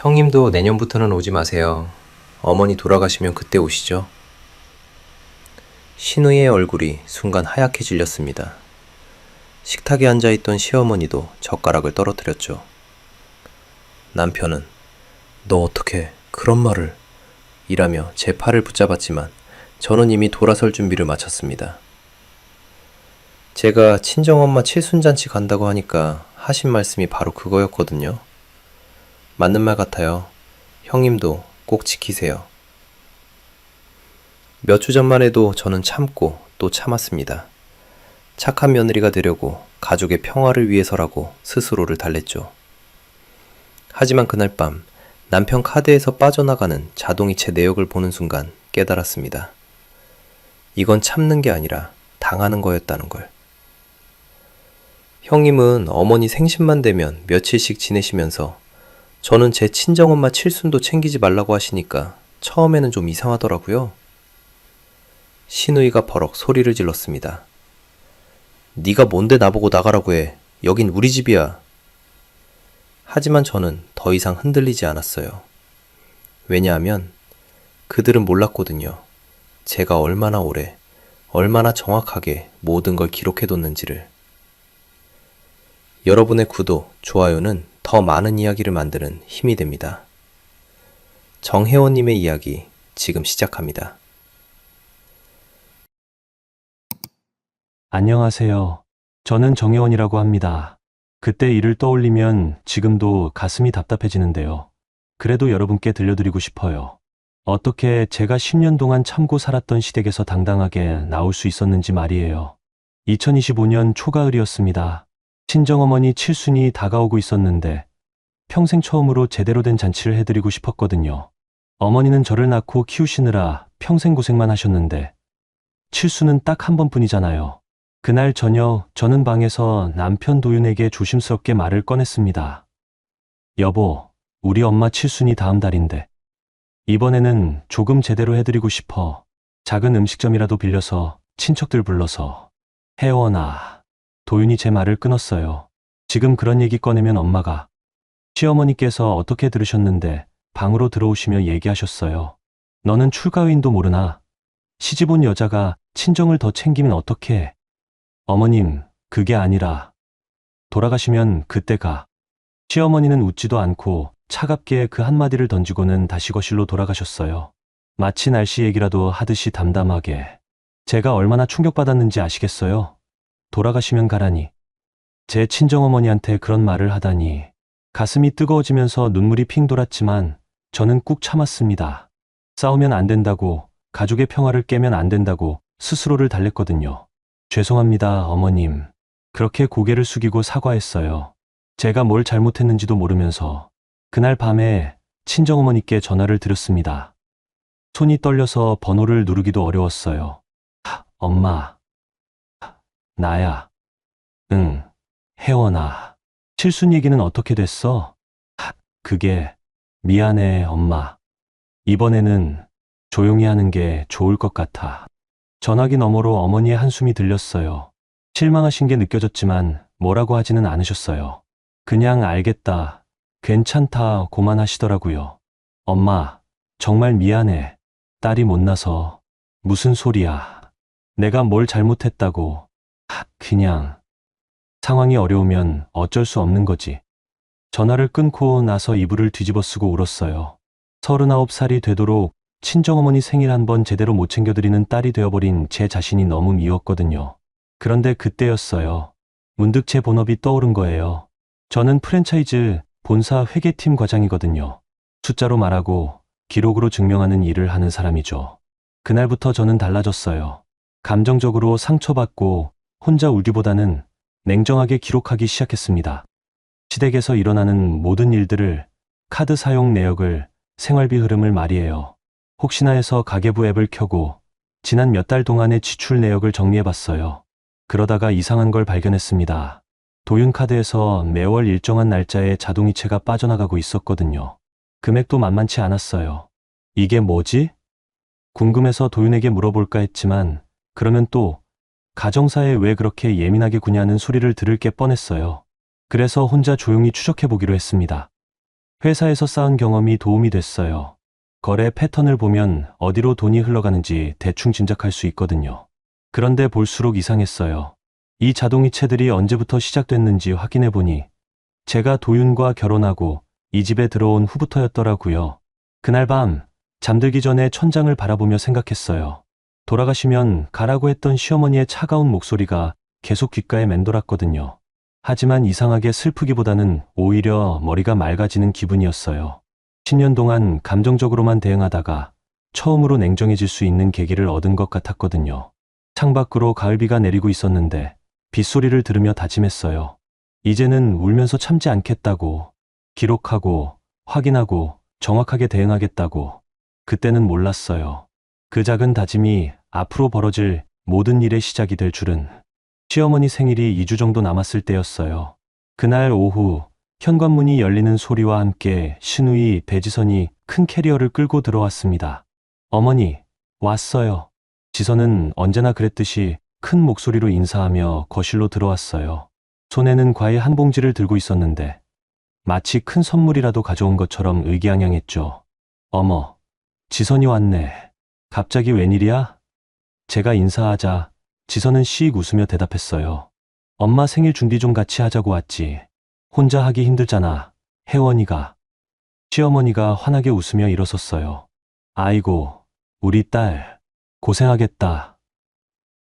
형님도 내년부터는 오지 마세요. 어머니 돌아가시면 그때 오시죠. 신우이의 얼굴이 순간 하얗게 질렸습니다. 식탁에 앉아있던 시어머니도 젓가락을 떨어뜨렸죠. 남편은 너 어떻게 그런 말을 이라며 제 팔을 붙잡았지만 저는 이미 돌아설 준비를 마쳤습니다. 제가 친정엄마 칠순잔치 간다고 하니까 하신 말씀이 바로 그거였거든요. 맞는 말 같아요. 형님도 꼭 지키세요. 몇 주 전만 해도 저는 참고 또 참았습니다. 착한 며느리가 되려고 가족의 평화를 위해서라고 스스로를 달랬죠. 하지만 그날 밤 남편 카드에서 빠져나가는 자동이체 내역을 보는 순간 깨달았습니다. 이건 참는 게 아니라 당하는 거였다는 걸. 형님은 어머니 생신만 되면 며칠씩 지내시면서 저는 제 친정엄마 칠순도 챙기지 말라고 하시니까 처음에는 좀 이상하더라고요. 시누이가 버럭 소리를 질렀습니다. 네가 뭔데 나보고 나가라고 해. 여긴 우리 집이야. 하지만 저는 더 이상 흔들리지 않았어요. 왜냐하면 그들은 몰랐거든요. 제가 얼마나 오래, 얼마나 정확하게 모든 걸 기록해뒀는지를. 여러분의 구독, 좋아요는 더 많은 이야기를 만드는 힘이 됩니다. 정혜원님의 이야기 지금 시작합니다. 안녕하세요. 저는 정혜원이라고 합니다. 그때 일을 떠올리면 지금도 가슴이 답답해지는데요. 그래도 여러분께 들려드리고 싶어요. 어떻게 제가 10년 동안 참고 살았던 시댁에서 당당하게 나올 수 있었는지 말이에요. 2025년 초가을이었습니다. 친정어머니 칠순이 다가오고 있었는데 평생 처음으로 제대로 된 잔치를 해드리고 싶었거든요. 어머니는 저를 낳고 키우시느라 평생 고생만 하셨는데 칠순은 딱 한 번뿐이잖아요. 그날 저녁 저는 방에서 남편 도윤에게 조심스럽게 말을 꺼냈습니다. 여보, 우리 엄마 칠순이 다음 달인데 이번에는 조금 제대로 해드리고 싶어. 작은 음식점이라도 빌려서 친척들 불러서. 혜원아. 도윤이 제 말을 끊었어요. 지금 그런 얘기 꺼내면 엄마가. 시어머니께서 어떻게 들으셨는데 방으로 들어오시며 얘기하셨어요. 너는 출가의인도 모르나? 시집 온 여자가 친정을 더 챙기면 어떡해? 어머님, 그게 아니라. 돌아가시면 그때가. 시어머니는 웃지도 않고 차갑게 그 한마디를 던지고는 다시 거실로 돌아가셨어요. 마치 날씨 얘기라도 하듯이 담담하게. 제가 얼마나 충격받았는지 아시겠어요? 돌아가시면 가라니. 제 친정어머니한테 그런 말을 하다니. 가슴이 뜨거워지면서 눈물이 핑 돌았지만 저는 꾹 참았습니다. 싸우면 안 된다고, 가족의 평화를 깨면 안 된다고 스스로를 달랬거든요. 죄송합니다, 어머님. 그렇게 고개를 숙이고 사과했어요. 제가 뭘 잘못했는지도 모르면서. 그날 밤에 친정어머니께 전화를 드렸습니다. 손이 떨려서 번호를 누르기도 어려웠어요. 엄마. 나야. 응. 혜원아. 칠순 얘기는 어떻게 됐어? 그게 미안해, 엄마. 이번에는 조용히 하는 게 좋을 것 같아. 전화기 너머로 어머니의 한숨이 들렸어요. 실망하신 게 느껴졌지만 뭐라고 하지는 않으셨어요. 그냥 알겠다. 괜찮다 고만 하시더라고요. 엄마, 정말 미안해. 딸이 못나서. 무슨 소리야. 내가 뭘 잘못했다고. 그냥. 상황이 어려우면 어쩔 수 없는 거지. 전화를 끊고 나서 이불을 뒤집어 쓰고 울었어요. 39살이 되도록 친정어머니 생일 한 번 제대로 못 챙겨드리는 딸이 되어버린 제 자신이 너무 미웠거든요. 그런데 그때였어요. 문득 제 본업이 떠오른 거예요. 저는 프랜차이즈 본사 회계팀 과장이거든요. 숫자로 말하고 기록으로 증명하는 일을 하는 사람이죠. 그날부터 저는 달라졌어요. 감정적으로 상처받고 혼자 울기보다는 냉정하게 기록하기 시작했습니다. 시댁에서 일어나는 모든 일들을, 카드 사용 내역을, 생활비 흐름을 말이에요. 혹시나 해서 가계부 앱을 켜고 지난 몇 달 동안의 지출 내역을 정리해봤어요. 그러다가 이상한 걸 발견했습니다. 도윤카드에서 매월 일정한 날짜에 자동이체가 빠져나가고 있었거든요. 금액도 만만치 않았어요. 이게 뭐지? 궁금해서 도윤에게 물어볼까 했지만 그러면 또 가정사에 왜 그렇게 예민하게 구냐는 소리를 들을 게 뻔했어요. 그래서 혼자 조용히 추적해보기로 했습니다. 회사에서 쌓은 경험이 도움이 됐어요. 거래 패턴을 보면 어디로 돈이 흘러가는지 대충 짐작할 수 있거든요. 그런데 볼수록 이상했어요. 이 자동이체들이 언제부터 시작됐는지 확인해 보니 제가 도윤과 결혼하고 이 집에 들어온 후부터였더라고요. 그날 밤 잠들기 전에 천장을 바라보며 생각했어요. 돌아가시면 가라고 했던 시어머니의 차가운 목소리가 계속 귓가에 맴돌았거든요. 하지만 이상하게 슬프기보다는 오히려 머리가 맑아지는 기분이었어요. 10년 동안 감정적으로만 대응하다가 처음으로 냉정해질 수 있는 계기를 얻은 것 같았거든요. 창밖으로 가을비가 내리고 있었는데 빗소리를 들으며 다짐했어요. 이제는 울면서 참지 않겠다고, 기록하고, 확인하고, 정확하게 대응하겠다고. 그때는 몰랐어요. 그 작은 다짐이 앞으로 벌어질 모든 일의 시작이 될 줄은. 시어머니 생일이 2주 정도 남았을 때였어요. 그날 오후 현관문이 열리는 소리와 함께 신우이 배지선이 큰 캐리어를 끌고 들어왔습니다. 어머니, 왔어요. 지선은 언제나 그랬듯이 큰 목소리로 인사하며 거실로 들어왔어요. 손에는 과일 한 봉지를 들고 있었는데 마치 큰 선물이라도 가져온 것처럼 의기양양했죠. 어머, 지선이 왔네. 갑자기 웬일이야? 제가 인사하자 지선은 씩 웃으며 대답했어요. 엄마 생일 준비 좀 같이 하자고 왔지. 혼자 하기 힘들잖아. 혜원이가. 시어머니가 환하게 웃으며 일어섰어요. 아이고, 우리 딸. 고생하겠다.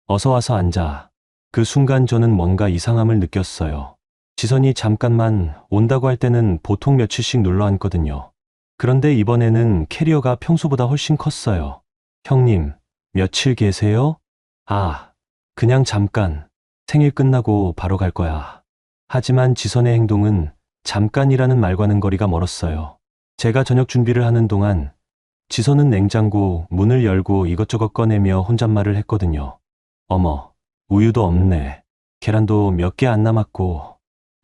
어서 와서 앉아. 그 순간 저는 뭔가 이상함을 느꼈어요. 지선이 잠깐만 온다고 할 때는 보통 며칠씩 눌러 앉거든요. 그런데 이번에는 캐리어가 평소보다 훨씬 컸어요. 형님, 며칠 계세요? 아, 그냥 잠깐. 생일 끝나고 바로 갈 거야. 하지만 지선의 행동은 잠깐이라는 말과는 거리가 멀었어요. 제가 저녁 준비를 하는 동안 지선은 냉장고 문을 열고 이것저것 꺼내며 혼잣말을 했거든요. 어머, 우유도 없네. 계란도 몇 개 안 남았고.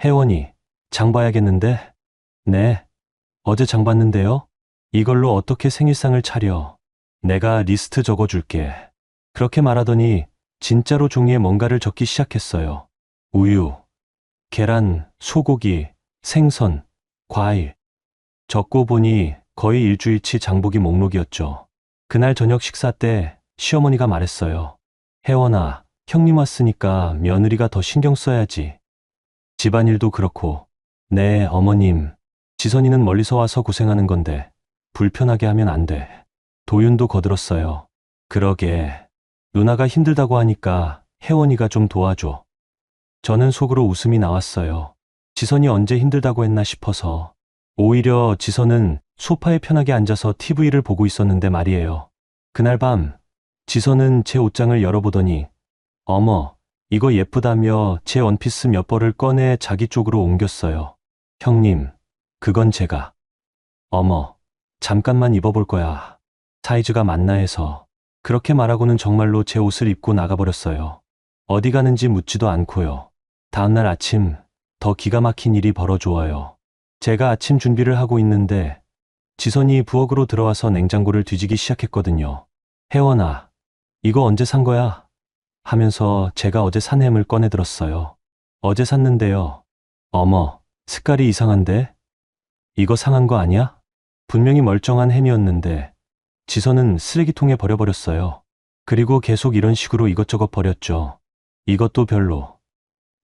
혜원이, 장 봐야겠는데? 네. 어제 장 봤는데요? 이걸로 어떻게 생일상을 차려? 내가 리스트 적어줄게. 그렇게 말하더니 진짜로 종이에 뭔가를 적기 시작했어요. 우유, 계란, 소고기, 생선, 과일. 적고 보니 거의 일주일치 장보기 목록이었죠. 그날 저녁 식사 때 시어머니가 말했어요. 혜원아, 형님 왔으니까 며느리가 더 신경 써야지. 집안일도 그렇고. 네, 어머님. 지선이는 멀리서 와서 고생하는 건데 불편하게 하면 안 돼. 도윤도 거들었어요. 그러게. 누나가 힘들다고 하니까 혜원이가 좀 도와줘. 저는 속으로 웃음이 나왔어요. 지선이 언제 힘들다고 했나 싶어서. 오히려 지선은 소파에 편하게 앉아서 TV를 보고 있었는데 말이에요. 그날 밤 지선은 제 옷장을 열어보더니 어머, 이거 예쁘다며 제 원피스 몇 벌을 꺼내 자기 쪽으로 옮겼어요. 형님, 그건 제가. 어머, 잠깐만 입어볼 거야. 사이즈가 맞나 해서. 그렇게 말하고는 정말로 제 옷을 입고 나가버렸어요. 어디 가는지 묻지도 않고요. 다음날 아침 더 기가 막힌 일이 벌어져요. 제가 아침 준비를 하고 있는데 지선이 부엌으로 들어와서 냉장고를 뒤지기 시작했거든요. 혜원아, 이거 언제 산 거야? 하면서 제가 어제 산 햄을 꺼내들었어요. 어제 샀는데요. 어머, 색깔이 이상한데? 이거 상한 거 아니야? 분명히 멀쩡한 햄이었는데 지선은 쓰레기통에 버려버렸어요. 그리고 계속 이런 식으로 이것저것 버렸죠. 이것도 별로.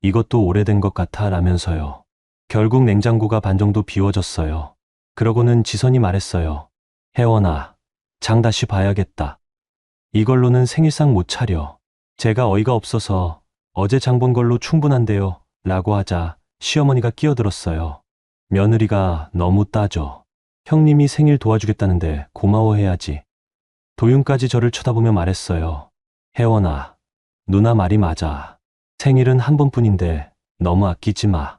이것도 오래된 것 같아 라면서요. 결국 냉장고가 반 정도 비워졌어요. 그러고는 지선이 말했어요. 혜원아, 장 다시 봐야겠다. 이걸로는 생일상 못 차려. 제가 어이가 없어서 어제 장 본 걸로 충분한데요. 라고 하자 시어머니가 끼어들었어요. 며느리가 너무 따져. 형님이 생일 도와주겠다는데 고마워해야지. 도윤까지 저를 쳐다보며 말했어요. 혜원아, 누나 말이 맞아. 생일은 한 번뿐인데 너무 아끼지 마.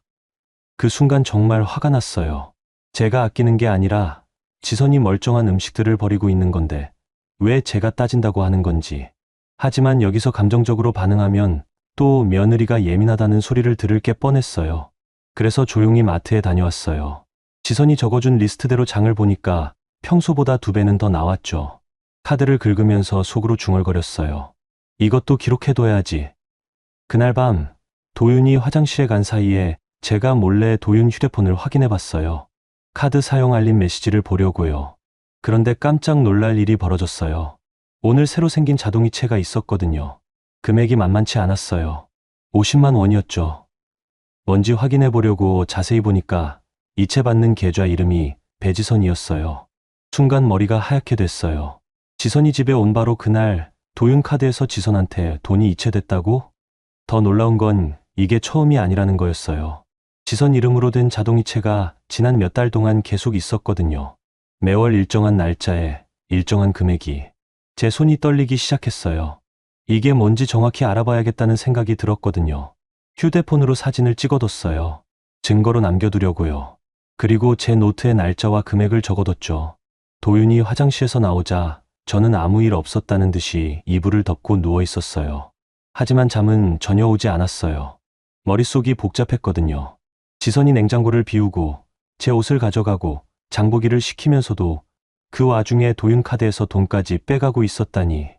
그 순간 정말 화가 났어요. 제가 아끼는 게 아니라 지선이 멀쩡한 음식들을 버리고 있는 건데 왜 제가 따진다고 하는 건지. 하지만 여기서 감정적으로 반응하면 또 며느리가 예민하다는 소리를 들을 게 뻔했어요. 그래서 조용히 마트에 다녀왔어요. 지선이 적어준 리스트대로 장을 보니까 평소보다 2배는 더 나왔죠. 카드를 긁으면서 속으로 중얼거렸어요. 이것도 기록해둬야지. 그날 밤 도윤이 화장실에 간 사이에 제가 몰래 도윤 휴대폰을 확인해봤어요. 카드 사용 알림 메시지를 보려고요. 그런데 깜짝 놀랄 일이 벌어졌어요. 오늘 새로 생긴 자동이체가 있었거든요. 금액이 만만치 않았어요. 50만 원이었죠. 뭔지 확인해 보려고 자세히 보니까 이체 받는 계좌 이름이 배지선이었어요. 순간 머리가 하얗게 됐어요. 지선이 집에 온 바로 그날 도윤카드에서 지선한테 돈이 이체됐다고? 더 놀라운 건 이게 처음이 아니라는 거였어요. 지선 이름으로 된 자동이체가 지난 몇 달 동안 계속 있었거든요. 매월 일정한 날짜에 일정한 금액이. 제 손이 떨리기 시작했어요. 이게 뭔지 정확히 알아봐야겠다는 생각이 들었거든요. 휴대폰으로 사진을 찍어뒀어요. 증거로 남겨두려고요. 그리고 제 노트에 날짜와 금액을 적어뒀죠. 도윤이 화장실에서 나오자 저는 아무 일 없었다는 듯이 이불을 덮고 누워 있었어요. 하지만 잠은 전혀 오지 않았어요. 머릿속이 복잡했거든요. 지선이 냉장고를 비우고 제 옷을 가져가고 장보기를 시키면서도 그 와중에 도윤카드에서 돈까지 빼가고 있었다니.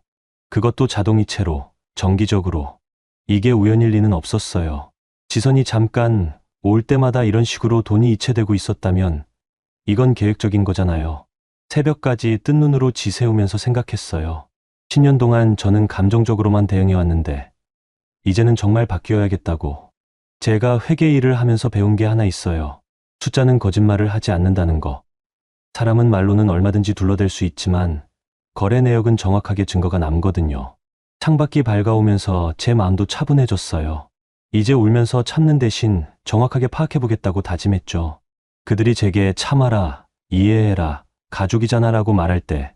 그것도 자동이체로, 정기적으로. 이게 우연일 리는 없었어요. 지선이 잠깐 올 때마다 이런 식으로 돈이 이체되고 있었다면 이건 계획적인 거잖아요. 새벽까지 뜬 눈으로 지새우면서 생각했어요. 10년 동안 저는 감정적으로만 대응해왔는데 이제는 정말 바뀌어야겠다고. 제가 회계 일을 하면서 배운 게 하나 있어요. 숫자는 거짓말을 하지 않는다는 거. 사람은 말로는 얼마든지 둘러댈 수 있지만 거래 내역은 정확하게 증거가 남거든요. 창밖이 밝아오면서 제 마음도 차분해졌어요. 이제 울면서 참는 대신 정확하게 파악해보겠다고 다짐했죠. 그들이 제게 참아라, 이해해라, 가족이잖아라고 말할 때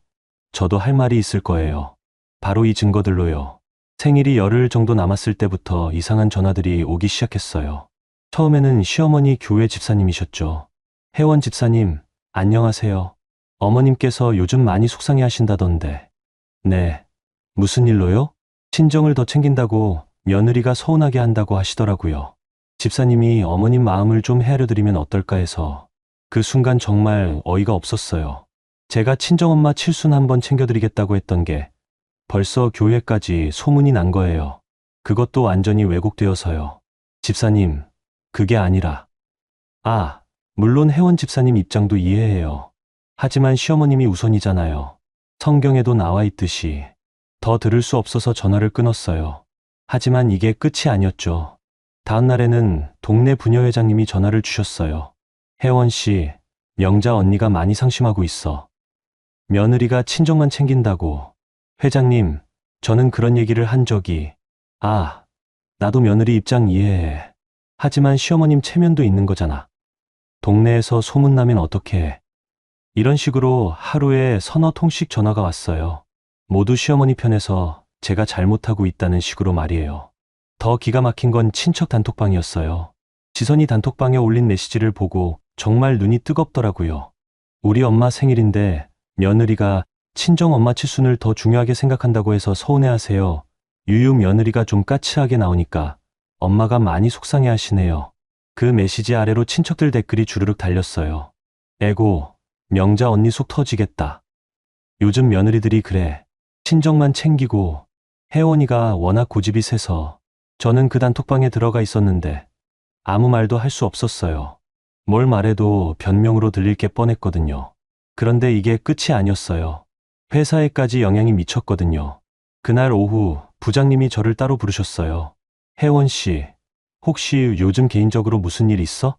저도 할 말이 있을 거예요. 바로 이 증거들로요. 생일이 열흘 정도 남았을 때부터 이상한 전화들이 오기 시작했어요. 처음에는 시어머니 교회 집사님이셨죠. 혜원 집사님, 안녕하세요. 어머님께서 요즘 많이 속상해 하신다던데. 네. 무슨 일로요? 친정을 더 챙긴다고 며느리가 서운하게 한다고 하시더라고요. 집사님이 어머님 마음을 좀 헤아려드리면 어떨까 해서. 그 순간 정말 어이가 없었어요. 제가 친정엄마 칠순 한번 챙겨드리겠다고 했던 게 벌써 교회까지 소문이 난 거예요. 그것도 완전히 왜곡되어서요. 집사님, 그게 아니라. 물론 혜원 집사님 입장도 이해해요. 하지만 시어머님이 우선이잖아요. 성경에도 나와 있듯이. 더 들을 수 없어서 전화를 끊었어요. 하지만 이게 끝이 아니었죠. 다음 날에는 동네 부녀회장님이 전화를 주셨어요. 혜원 씨, 명자 언니가 많이 상심하고 있어. 며느리가 친정만 챙긴다고. 회장님, 저는 그런 얘기를 한 적이. 나도 며느리 입장 이해해. 하지만 시어머님 체면도 있는 거잖아. 동네에서 소문나면 어떡해. 이런 식으로 하루에 서너 통씩 전화가 왔어요. 모두 시어머니 편에서 제가 잘못하고 있다는 식으로 말이에요. 더 기가 막힌 건 친척 단톡방이었어요. 지선이 단톡방에 올린 메시지를 보고 정말 눈이 뜨겁더라고요. 우리 엄마 생일인데 며느리가 친정 엄마 칠순을 더 중요하게 생각한다고 해서 서운해하세요. 유유 며느리가 좀 까칠하게 나오니까 엄마가 많이 속상해 하시네요. 그 메시지 아래로 친척들 댓글이 주르륵 달렸어요. 에고, 명자 언니 속 터지겠다. 요즘 며느리들이 그래. 친정만 챙기고. 혜원이가 워낙 고집이 세서. 저는 그 단톡방에 들어가 있었는데 아무 말도 할 수 없었어요. 뭘 말해도 변명으로 들릴 게 뻔했거든요. 그런데 이게 끝이 아니었어요. 회사에까지 영향이 미쳤거든요. 그날 오후 부장님이 저를 따로 부르셨어요. 혜원 씨, 혹시 요즘 개인적으로 무슨 일 있어?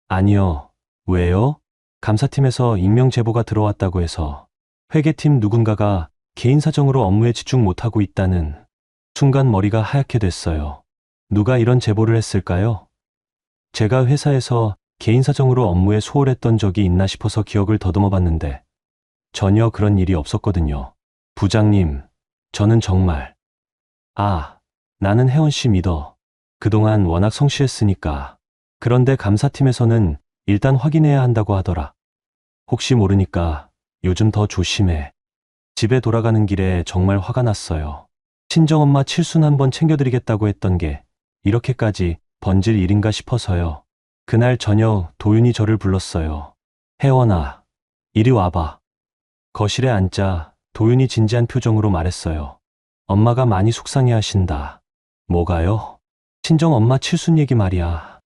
아니요. 왜요? 감사팀에서 익명 제보가 들어왔다고 해서. 회계팀 누군가가 개인 사정으로 업무에 집중 못하고 있다는. 순간 머리가 하얗게 됐어요. 누가 이런 제보를 했을까요? 제가 회사에서 개인 사정으로 업무에 소홀했던 적이 있나 싶어서 기억을 더듬어 봤는데 전혀 그런 일이 없었거든요. 부장님, 저는 정말. 나는 혜원 씨 믿어. 그동안 워낙 성실했으니까. 그런데 감사팀에서는 일단 확인해야 한다고 하더라. 혹시 모르니까 요즘 더 조심해. 집에 돌아가는 길에 정말 화가 났어요. 친정엄마 칠순 한번 챙겨드리겠다고 했던 게 이렇게까지 번질 일인가 싶어서요. 그날 저녁 도윤이 저를 불렀어요. 혜원아, 이리 와봐. 거실에 앉자 도윤이 진지한 표정으로 말했어요. 엄마가 많이 속상해 하신다. 뭐가요? 친정 엄마 칠순 얘기 말이야.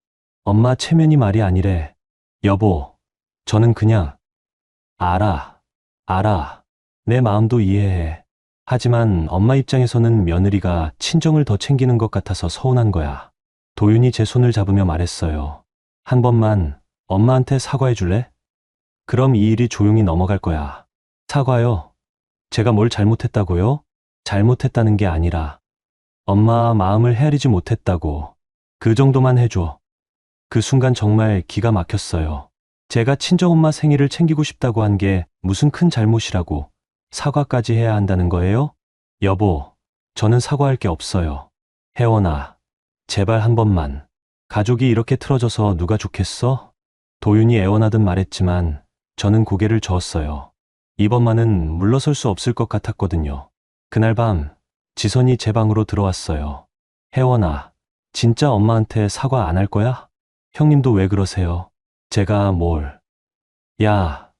엄마 체면이 말이 아니래. 여보, 저는 그냥, 알아. 내 마음도 이해해. 하지만 엄마 입장에서는 며느리가 친정을 더 챙기는 것 같아서 서운한 거야. 도윤이 제 손을 잡으며 말했어요. 한 번만 엄마한테 사과해 줄래? 그럼 이 일이 조용히 넘어갈 거야. 사과요? 제가 뭘 잘못했다고요? 잘못했다는 게 아니라 엄마 마음을 헤아리지 못했다고. 그 정도만 해줘. 그 순간 정말 기가 막혔어요. 제가 친정엄마 생일을 챙기고 싶다고 한 게 무슨 큰 잘못이라고 사과까지 해야 한다는 거예요? 여보, 저는 사과할 게 없어요. 혜원아, 제발 한 번만. 가족이 이렇게 틀어져서 누가 좋겠어? 도윤이 애원하듯 말했지만 저는 고개를 저었어요. 이번만은 물러설 수 없을 것 같았거든요. 그날 밤 지선이 제 방으로 들어왔어요. 혜원아, 진짜 엄마한테 사과 안 할 거야? 형님도 왜 그러세요? 제가 뭘. 야,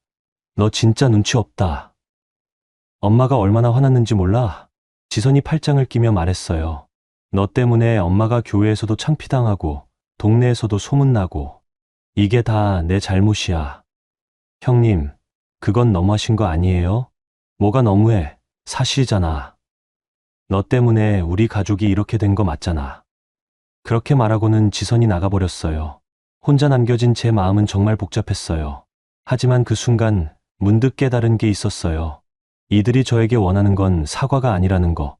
너 진짜 눈치 없다. 엄마가 얼마나 화났는지 몰라? 지선이 팔짱을 끼며 말했어요. 너 때문에 엄마가 교회에서도 창피당하고 동네에서도 소문나고 이게 다 내 잘못이야. 형님, 그건 너무하신 거 아니에요? 뭐가 너무해? 사실이잖아. 너 때문에 우리 가족이 이렇게 된 거 맞잖아. 그렇게 말하고는 지선이 나가버렸어요. 혼자 남겨진 제 마음은 정말 복잡했어요. 하지만 그 순간 문득 깨달은 게 있었어요. 이들이 저에게 원하는 건 사과가 아니라는 거.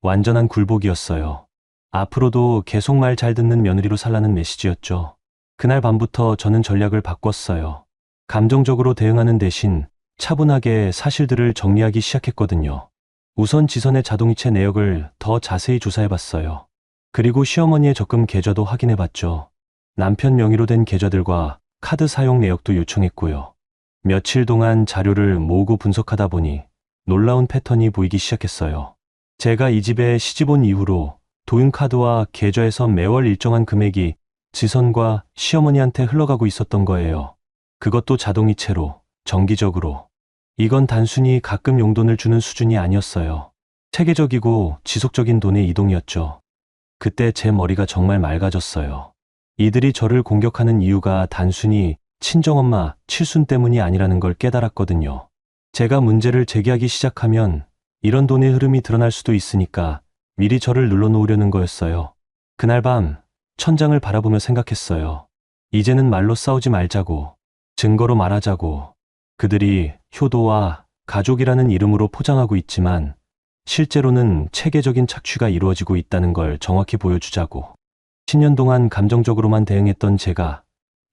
완전한 굴복이었어요. 앞으로도 계속 말 잘 듣는 며느리로 살라는 메시지였죠. 그날 밤부터 저는 전략을 바꿨어요. 감정적으로 대응하는 대신 차분하게 사실들을 정리하기 시작했거든요. 우선 지선의 자동이체 내역을 더 자세히 조사해봤어요. 그리고 시어머니의 적금 계좌도 확인해봤죠. 남편 명의로 된 계좌들과 카드 사용 내역도 요청했고요. 며칠 동안 자료를 모으고 분석하다 보니 놀라운 패턴이 보이기 시작했어요. 제가 이 집에 시집 온 이후로 도윤카드와 계좌에서 매월 일정한 금액이 지선과 시어머니한테 흘러가고 있었던 거예요. 그것도 자동이체로, 정기적으로. 이건 단순히 가끔 용돈을 주는 수준이 아니었어요. 체계적이고 지속적인 돈의 이동이었죠. 그때 제 머리가 정말 맑아졌어요. 이들이 저를 공격하는 이유가 단순히 친정엄마 칠순 때문이 아니라는 걸 깨달았거든요. 제가 문제를 제기하기 시작하면 이런 돈의 흐름이 드러날 수도 있으니까 미리 저를 눌러놓으려는 거였어요. 그날 밤 천장을 바라보며 생각했어요. 이제는 말로 싸우지 말자고, 증거로 말하자고. 그들이 효도와 가족이라는 이름으로 포장하고 있지만 실제로는 체계적인 착취가 이루어지고 있다는 걸 정확히 보여주자고. 10년 동안 감정적으로만 대응했던 제가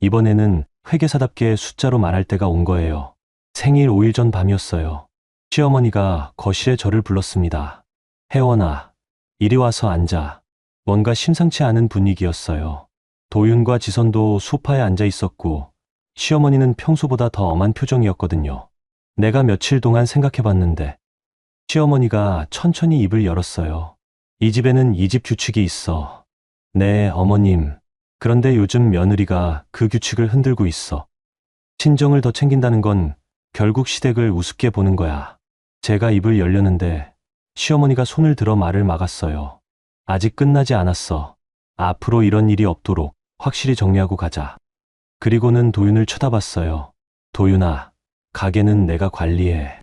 이번에는 회계사답게 숫자로 말할 때가 온 거예요. 생일 5일 전 밤이었어요. 시어머니가 거실에 저를 불렀습니다. 혜원아, 이리 와서 앉아. 뭔가 심상치 않은 분위기였어요. 도윤과 지선도 소파에 앉아 있었고 시어머니는 평소보다 더 엄한 표정이었거든요. 내가 며칠 동안 생각해봤는데 시어머니가 천천히 입을 열었어요. 이 집에는 이 집 규칙이 있어. 네, 어머님. 그런데 요즘 며느리가 그 규칙을 흔들고 있어. 친정을 더 챙긴다는 건 결국 시댁을 우습게 보는 거야. 제가 입을 열려는데 시어머니가 손을 들어 말을 막았어요. 아직 끝나지 않았어. 앞으로 이런 일이 없도록 확실히 정리하고 가자. 그리고는 도윤을 쳐다봤어요. 도윤아, 가게는 내가 관리해.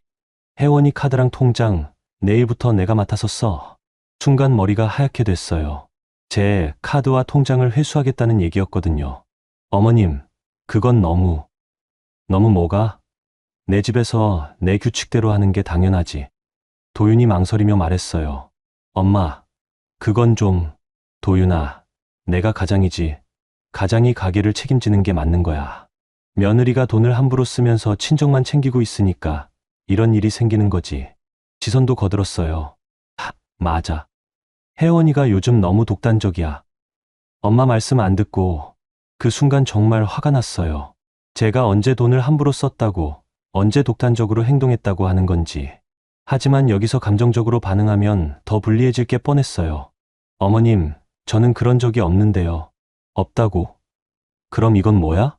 혜원이 카드랑 통장 내일부터 내가 맡아서 써. 순간 머리가 하얗게 됐어요. 제 카드와 통장을 회수하겠다는 얘기였거든요. 어머님, 그건 너무 뭐가? 내 집에서 내 규칙대로 하는 게 당연하지. 도윤이 망설이며 말했어요. 엄마, 그건 좀. 도윤아, 내가 가장이지. 가장이 가게를 책임지는 게 맞는 거야. 며느리가 돈을 함부로 쓰면서 친정만 챙기고 있으니까 이런 일이 생기는 거지. 지선도 거들었어요. 맞아. 혜원이가 요즘 너무 독단적이야. 엄마 말씀 안 듣고 그 순간 정말 화가 났어요. 제가 언제 돈을 함부로 썼다고, 언제 독단적으로 행동했다고 하는 건지. 하지만 여기서 감정적으로 반응하면 더 불리해질 게 뻔했어요. 어머님, 저는 그런 적이 없는데요. 없다고? 그럼 이건 뭐야?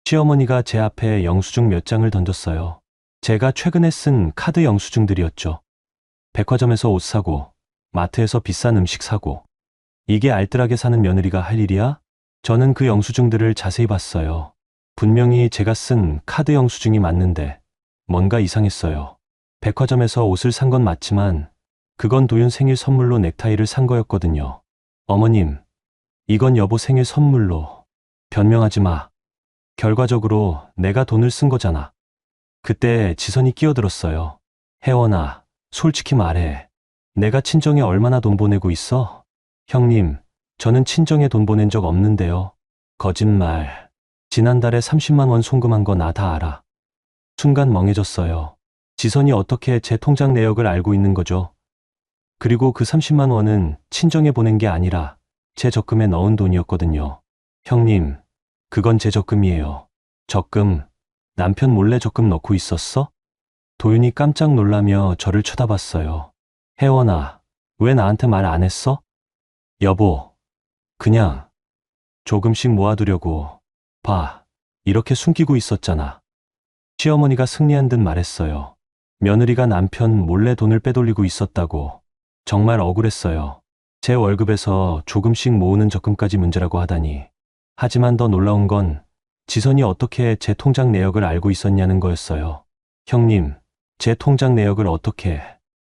시어머니가 제 앞에 영수증 몇 장을 던졌어요. 제가 최근에 쓴 카드 영수증들이었죠. 백화점에서 옷 사고, 마트에서 비싼 음식 사고. 이게 알뜰하게 사는 며느리가 할 일이야? 저는 그 영수증들을 자세히 봤어요. 분명히 제가 쓴 카드 영수증이 맞는데 뭔가 이상했어요. 백화점에서 옷을 산 건 맞지만 그건 도윤 생일 선물로 넥타이를 산 거였거든요. 어머님, 이건 여보 생일 선물로. 변명하지 마. 결과적으로 내가 돈을 쓴 거잖아. 그때 지선이 끼어들었어요. 혜원아, 솔직히 말해. 내가 친정에 얼마나 돈 보내고 있어? 형님, 저는 친정에 돈 보낸 적 없는데요. 거짓말. 지난달에 30만 원 송금한 거 나 다 알아. 순간 멍해졌어요. 지선이 어떻게 제 통장 내역을 알고 있는 거죠? 그리고 그 30만 원은 친정에 보낸 게 아니라 제 적금에 넣은 돈이었거든요. 형님, 그건 제 적금이에요. 적금, 남편 몰래 적금 넣고 있었어? 도윤이 깜짝 놀라며 저를 쳐다봤어요. 혜원아, 왜 나한테 말 안 했어? 여보, 그냥 조금씩 모아두려고. 봐, 이렇게 숨기고 있었잖아. 시어머니가 승리한 듯 말했어요. 며느리가 남편 몰래 돈을 빼돌리고 있었다고. 정말 억울했어요. 제 월급에서 조금씩 모으는 적금까지 문제라고 하다니. 하지만 더 놀라운 건 지선이 어떻게 제 통장 내역을 알고 있었냐는 거였어요. 형님, 제 통장 내역을 어떻게.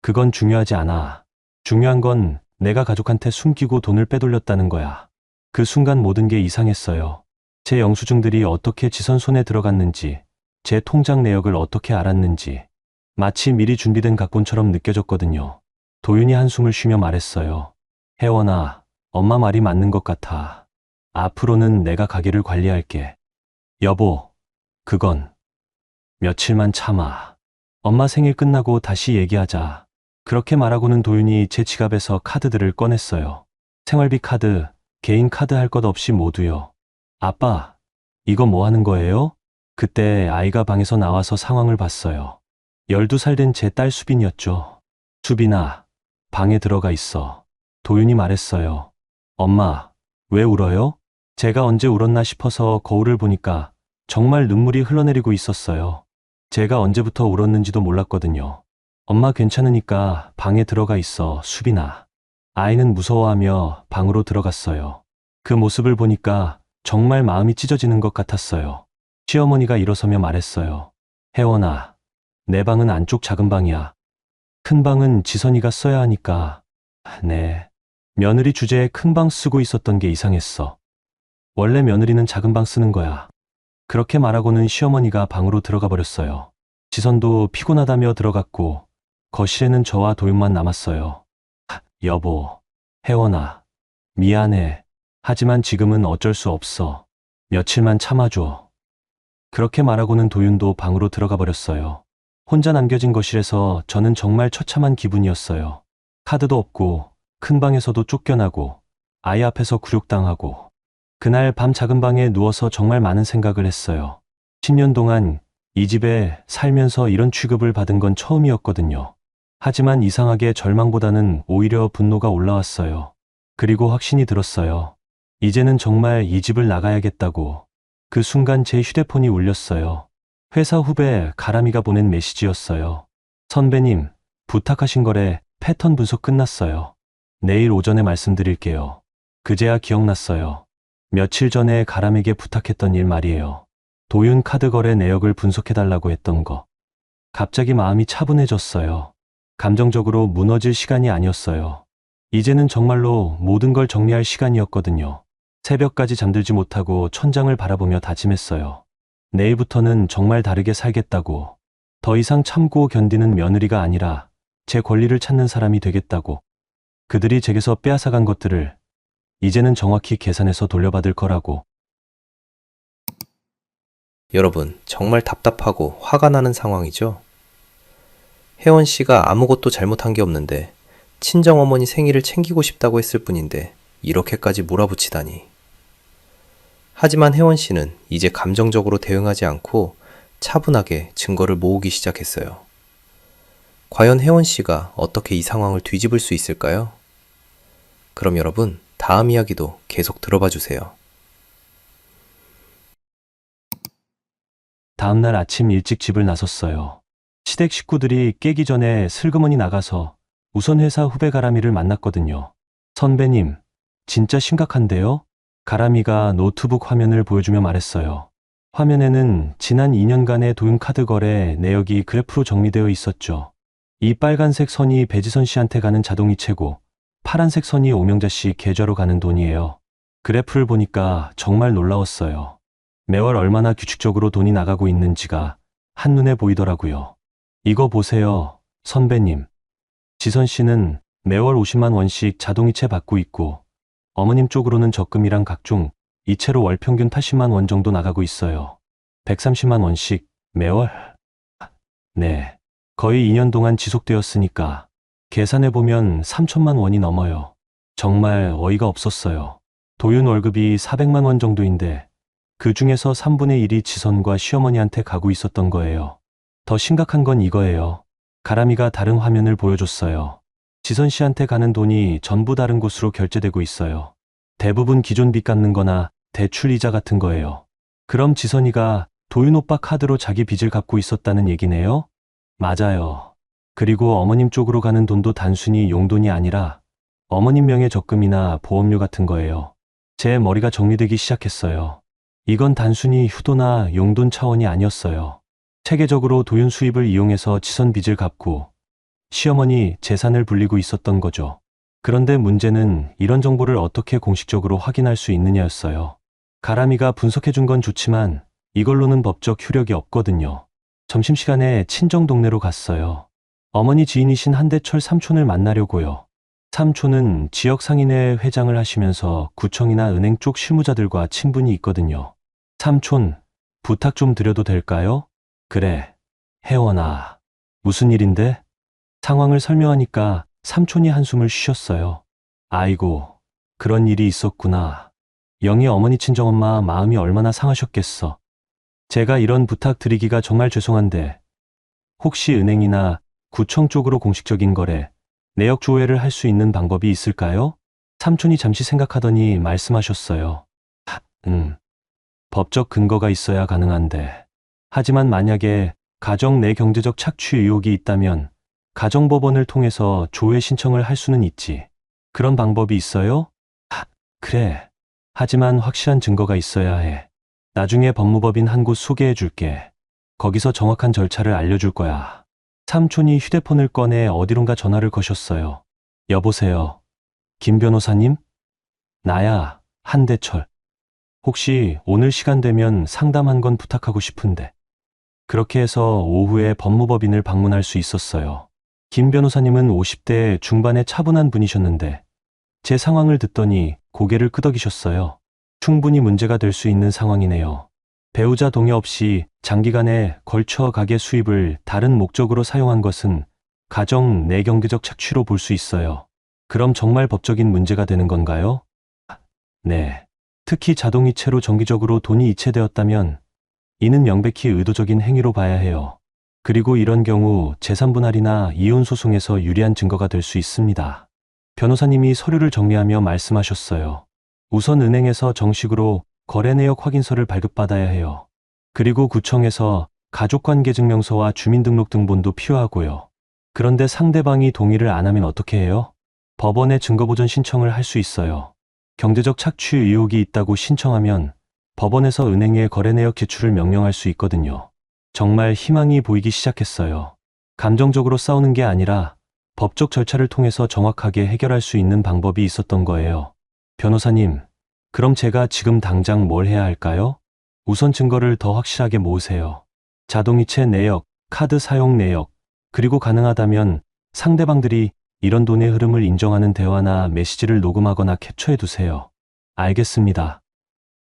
그건 중요하지 않아. 중요한 건 내가 가족한테 숨기고 돈을 빼돌렸다는 거야. 그 순간 모든 게 이상했어요. 제 영수증들이 어떻게 지선 손에 들어갔는지, 제 통장 내역을 어떻게 알았는지, 마치 미리 준비된 각본처럼 느껴졌거든요. 도윤이 한숨을 쉬며 말했어요. 혜원아, 엄마 말이 맞는 것 같아. 앞으로는 내가 가게를 관리할게. 여보, 그건 며칠만 참아. 엄마 생일 끝나고 다시 얘기하자. 그렇게 말하고는 도윤이 제 지갑에서 카드들을 꺼냈어요. 생활비 카드, 개인 카드 할 것 없이 모두요. 아빠, 이거 뭐 하는 거예요? 그때 아이가 방에서 나와서 상황을 봤어요. 12살 된 제 딸 수빈이었죠. 수빈아, 방에 들어가 있어. 도윤이 말했어요. 엄마, 왜 울어요? 제가 언제 울었나 싶어서 거울을 보니까 정말 눈물이 흘러내리고 있었어요. 제가 언제부터 울었는지도 몰랐거든요. 엄마 괜찮으니까 방에 들어가 있어, 수빈아. 아이는 무서워하며 방으로 들어갔어요. 그 모습을 보니까 정말 마음이 찢어지는 것 같았어요. 시어머니가 일어서며 말했어요. 혜원아, 내 방은 안쪽 작은 방이야. 큰 방은 지선이가 써야 하니까. 네. 며느리 주제에 큰 방 쓰고 있었던 게 이상했어. 원래 며느리는 작은 방 쓰는 거야. 그렇게 말하고는 시어머니가 방으로 들어가 버렸어요. 지선도 피곤하다며 들어갔고 거실에는 저와 도윤만 남았어요. 여보, 혜원아, 미안해. 하지만 지금은 어쩔 수 없어. 며칠만 참아줘. 그렇게 말하고는 도윤도 방으로 들어가 버렸어요. 혼자 남겨진 거실에서 저는 정말 처참한 기분이었어요. 카드도 없고 큰 방에서도 쫓겨나고 아이 앞에서 굴욕당하고. 그날 밤 작은 방에 누워서 정말 많은 생각을 했어요. 10년 동안 이 집에 살면서 이런 취급을 받은 건 처음이었거든요. 하지만 이상하게 절망보다는 오히려 분노가 올라왔어요. 그리고 확신이 들었어요. 이제는 정말 이 집을 나가야겠다고. 그 순간 제 휴대폰이 울렸어요. 회사 후배 가람이가 보낸 메시지였어요. 선배님, 부탁하신 거래 패턴 분석 끝났어요. 내일 오전에 말씀드릴게요. 그제야 기억났어요. 며칠 전에 가람에게 부탁했던 일 말이에요. 도윤 카드 거래 내역을 분석해달라고 했던 거. 갑자기 마음이 차분해졌어요. 감정적으로 무너질 시간이 아니었어요. 이제는 정말로 모든 걸 정리할 시간이었거든요. 새벽까지 잠들지 못하고 천장을 바라보며 다짐했어요. 내일부터는 정말 다르게 살겠다고. 더 이상 참고 견디는 며느리가 아니라 제 권리를 찾는 사람이 되겠다고. 그들이 제게서 빼앗아간 것들을 이제는 정확히 계산해서 돌려받을 거라고. 여러분, 정말 답답하고 화가 나는 상황이죠? 혜원 씨가 아무것도 잘못한 게 없는데 친정어머니 생일을 챙기고 싶다고 했을 뿐인데 이렇게까지 몰아붙이다니. 하지만 혜원 씨는 이제 감정적으로 대응하지 않고 차분하게 증거를 모으기 시작했어요. 과연 혜원 씨가 어떻게 이 상황을 뒤집을 수 있을까요? 그럼 여러분, 다음 이야기도 계속 들어봐 주세요. 다음날 아침 일찍 집을 나섰어요. 시댁 식구들이 깨기 전에 슬그머니 나가서 우선 회사 후배 가람이를 만났거든요. 선배님, 진짜 심각한데요? 가람이가 노트북 화면을 보여주며 말했어요. 화면에는 지난 2년간의 도윤 카드 거래 내역이 그래프로 정리되어 있었죠. 이 빨간색 선이 배지선 씨한테 가는 자동이체고 파란색 선이 오명자 씨 계좌로 가는 돈이에요. 그래프를 보니까 정말 놀라웠어요. 매월 얼마나 규칙적으로 돈이 나가고 있는지가 한눈에 보이더라고요. 이거 보세요, 선배님. 지선 씨는 매월 50만 원씩 자동이체 받고 있고 어머님 쪽으로는 적금이랑 각종 이체로 월 평균 80만 원 정도 나가고 있어요. 130만 원씩 매월? 네. 거의 2년 동안 지속되었으니까 계산해보면 3천만 원이 넘어요. 정말 어이가 없었어요. 도윤 월급이 400만 원 정도인데 그 중에서 3분의 1이 지선과 시어머니한테 가고 있었던 거예요. 더 심각한 건 이거예요. 가람이가 다른 화면을 보여줬어요. 지선 씨한테 가는 돈이 전부 다른 곳으로 결제되고 있어요. 대부분 기존 빚 갚는 거나 대출 이자 같은 거예요. 그럼 지선이가 도윤 오빠 카드로 자기 빚을 갚고 있었다는 얘기네요? 맞아요. 그리고 어머님 쪽으로 가는 돈도 단순히 용돈이 아니라 어머님 명의 적금이나 보험료 같은 거예요. 제 머리가 정리되기 시작했어요. 이건 단순히 효도나 용돈 차원이 아니었어요. 체계적으로 도윤 수입을 이용해서 지선 빚을 갚고 시어머니 재산을 불리고 있었던 거죠. 그런데 문제는 이런 정보를 어떻게 공식적으로 확인할 수 있느냐였어요. 가람이가 분석해준 건 좋지만 이걸로는 법적 효력이 없거든요. 점심시간에 친정 동네로 갔어요. 어머니 지인이신 한대철 삼촌을 만나려고요. 삼촌은 지역 상인회 회장을 하시면서 구청이나 은행 쪽 실무자들과 친분이 있거든요. 삼촌, 부탁 좀 드려도 될까요? 그래, 혜원아. 무슨 일인데? 상황을 설명하니까 삼촌이 한숨을 쉬셨어요. 아이고, 그런 일이 있었구나. 영희 어머니 친정엄마 마음이 얼마나 상하셨겠어. 제가 이런 부탁 드리기가 정말 죄송한데 혹시 은행이나 구청 쪽으로 공식적인 거래, 내역 조회를 할 수 있는 방법이 있을까요? 삼촌이 잠시 생각하더니 말씀하셨어요. 법적 근거가 있어야 가능한데. 하지만 만약에 가정 내 경제적 착취 의혹이 있다면 가정법원을 통해서 조회 신청을 할 수는 있지. 그런 방법이 있어요? 그래. 하지만 확실한 증거가 있어야 해. 나중에 법무법인 한 곳 소개해 줄게. 거기서 정확한 절차를 알려줄 거야. 삼촌이 휴대폰을 꺼내 어디론가 전화를 거셨어요. 여보세요. 김 변호사님? 나야, 한대철. 혹시 오늘 시간 되면 상담 한 건 부탁하고 싶은데. 그렇게 해서 오후에 법무법인을 방문할 수 있었어요. 김 변호사님은 50대 중반의 차분한 분이셨는데 제 상황을 듣더니 고개를 끄덕이셨어요. 충분히 문제가 될 수 있는 상황이네요. 배우자 동의 없이 장기간에 걸쳐 가계 수입을 다른 목적으로 사용한 것은 가정 내 경제적 착취로 볼 수 있어요. 그럼 정말 법적인 문제가 되는 건가요? 네. 특히 자동이체로 정기적으로 돈이 이체되었다면 이는 명백히 의도적인 행위로 봐야 해요. 그리고 이런 경우 재산분할이나 이혼 소송에서 유리한 증거가 될 수 있습니다. 변호사님이 서류를 정리하며 말씀하셨어요. 우선 은행에서 정식으로 거래 내역 확인서를 발급받아야 해요. 그리고 구청에서 가족관계증명서와 주민등록등본도 필요하고요. 그런데 상대방이 동의를 안 하면 어떻게 해요? 법원에 증거보전 신청을 할 수 있어요. 경제적 착취 의혹이 있다고 신청하면 법원에서 은행에 거래 내역 제출을 명령할 수 있거든요. 정말 희망이 보이기 시작했어요. 감정적으로 싸우는 게 아니라 법적 절차를 통해서 정확하게 해결할 수 있는 방법이 있었던 거예요. 변호사님, 그럼 제가 지금 당장 뭘 해야 할까요? 우선 증거를 더 확실하게 모으세요. 자동이체 내역, 카드 사용 내역, 그리고 가능하다면 상대방들이 이런 돈의 흐름을 인정하는 대화나 메시지를 녹음하거나 캡처해 두세요. 알겠습니다.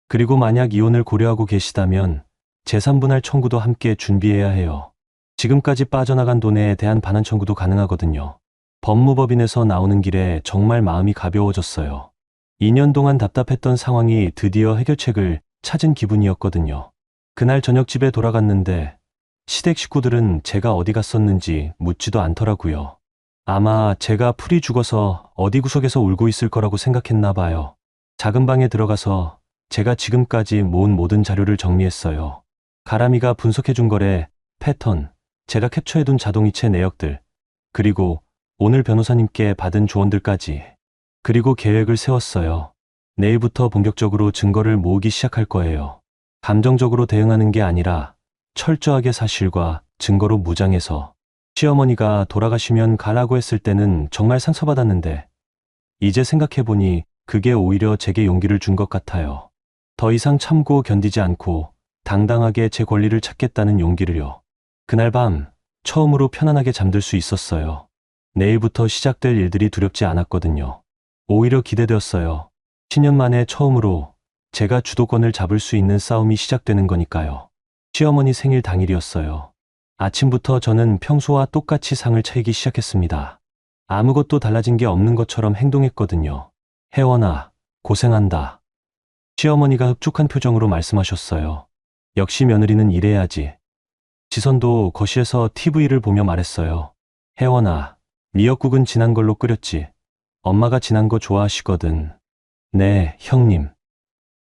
그리고 만약 이혼을 고려하고 계시다면 재산분할 청구도 함께 준비해야 해요. 지금까지 빠져나간 돈에 대한 반환 청구도 가능하거든요. 법무법인에서 나오는 길에 정말 마음이 가벼워졌어요. 2년 동안 답답했던 상황이 드디어 해결책을 찾은 기분이었거든요. 그날 저녁 집에 돌아갔는데 시댁 식구들은 제가 어디 갔었는지 묻지도 않더라고요. 아마 제가 풀이 죽어서 어디 구석에서 울고 있을 거라고 생각했나 봐요. 작은 방에 들어가서 제가 지금까지 모은 모든 자료를 정리했어요. 가람이가 분석해준 거래, 패턴, 제가 캡처해둔 자동이체 내역들, 그리고 오늘 변호사님께 받은 조언들까지. 그리고 계획을 세웠어요. 내일부터 본격적으로 증거를 모으기 시작할 거예요. 감정적으로 대응하는 게 아니라 철저하게 사실과 증거로 무장해서 시어머니가 돌아가시면 가라고 했을 때는 정말 상처받았는데 이제 생각해보니 그게 오히려 제게 용기를 준 것 같아요. 더 이상 참고 견디지 않고 당당하게 제 권리를 찾겠다는 용기를요. 그날 밤 처음으로 편안하게 잠들 수 있었어요. 내일부터 시작될 일들이 두렵지 않았거든요. 오히려 기대되었어요. 10년 만에 처음으로 제가 주도권을 잡을 수 있는 싸움이 시작되는 거니까요. 시어머니 생일 당일이었어요. 아침부터 저는 평소와 똑같이 상을 차리기 시작했습니다. 아무것도 달라진 게 없는 것처럼 행동했거든요. 혜원아, 고생한다. 시어머니가 흡족한 표정으로 말씀하셨어요. 역시 며느리는 이래야지. 지선도 거실에서 TV를 보며 말했어요. 혜원아, 미역국은 진한 걸로 끓였지. 엄마가 진한 거 좋아하시거든. 네, 형님.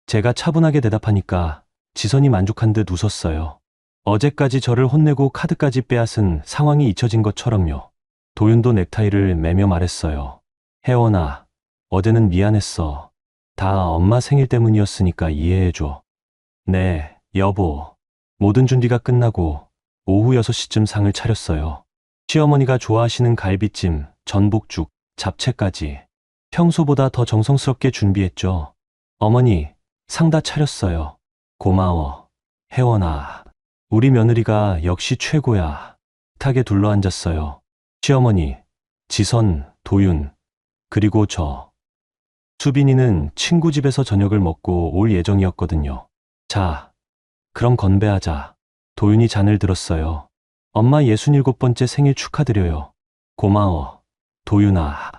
제가 차분하게 대답하니까 지선이 만족한 듯 웃었어요. 어제까지 저를 혼내고 카드까지 빼앗은 상황이 잊혀진 것처럼요. 도윤도 넥타이를 매며 말했어요. 혜원아, 어제는 미안했어. 다 엄마 생일 때문이었으니까 이해해줘. 네, 여보. 모든 준비가 끝나고 오후 6시쯤 상을 차렸어요. 시어머니가 좋아하시는 갈비찜, 전복죽, 잡채까지. 평소보다 더 정성스럽게 준비했죠. 어머니, 상 다 차렸어요. 고마워. 혜원아, 우리 며느리가 역시 최고야. 탁에 둘러앉았어요. 시어머니, 지선, 도윤, 그리고 저. 수빈이는 친구 집에서 저녁을 먹고 올 예정이었거든요. 자, 그럼 건배하자. 도윤이 잔을 들었어요. 엄마 67번째 생일 축하드려요. 고마워. 도윤아.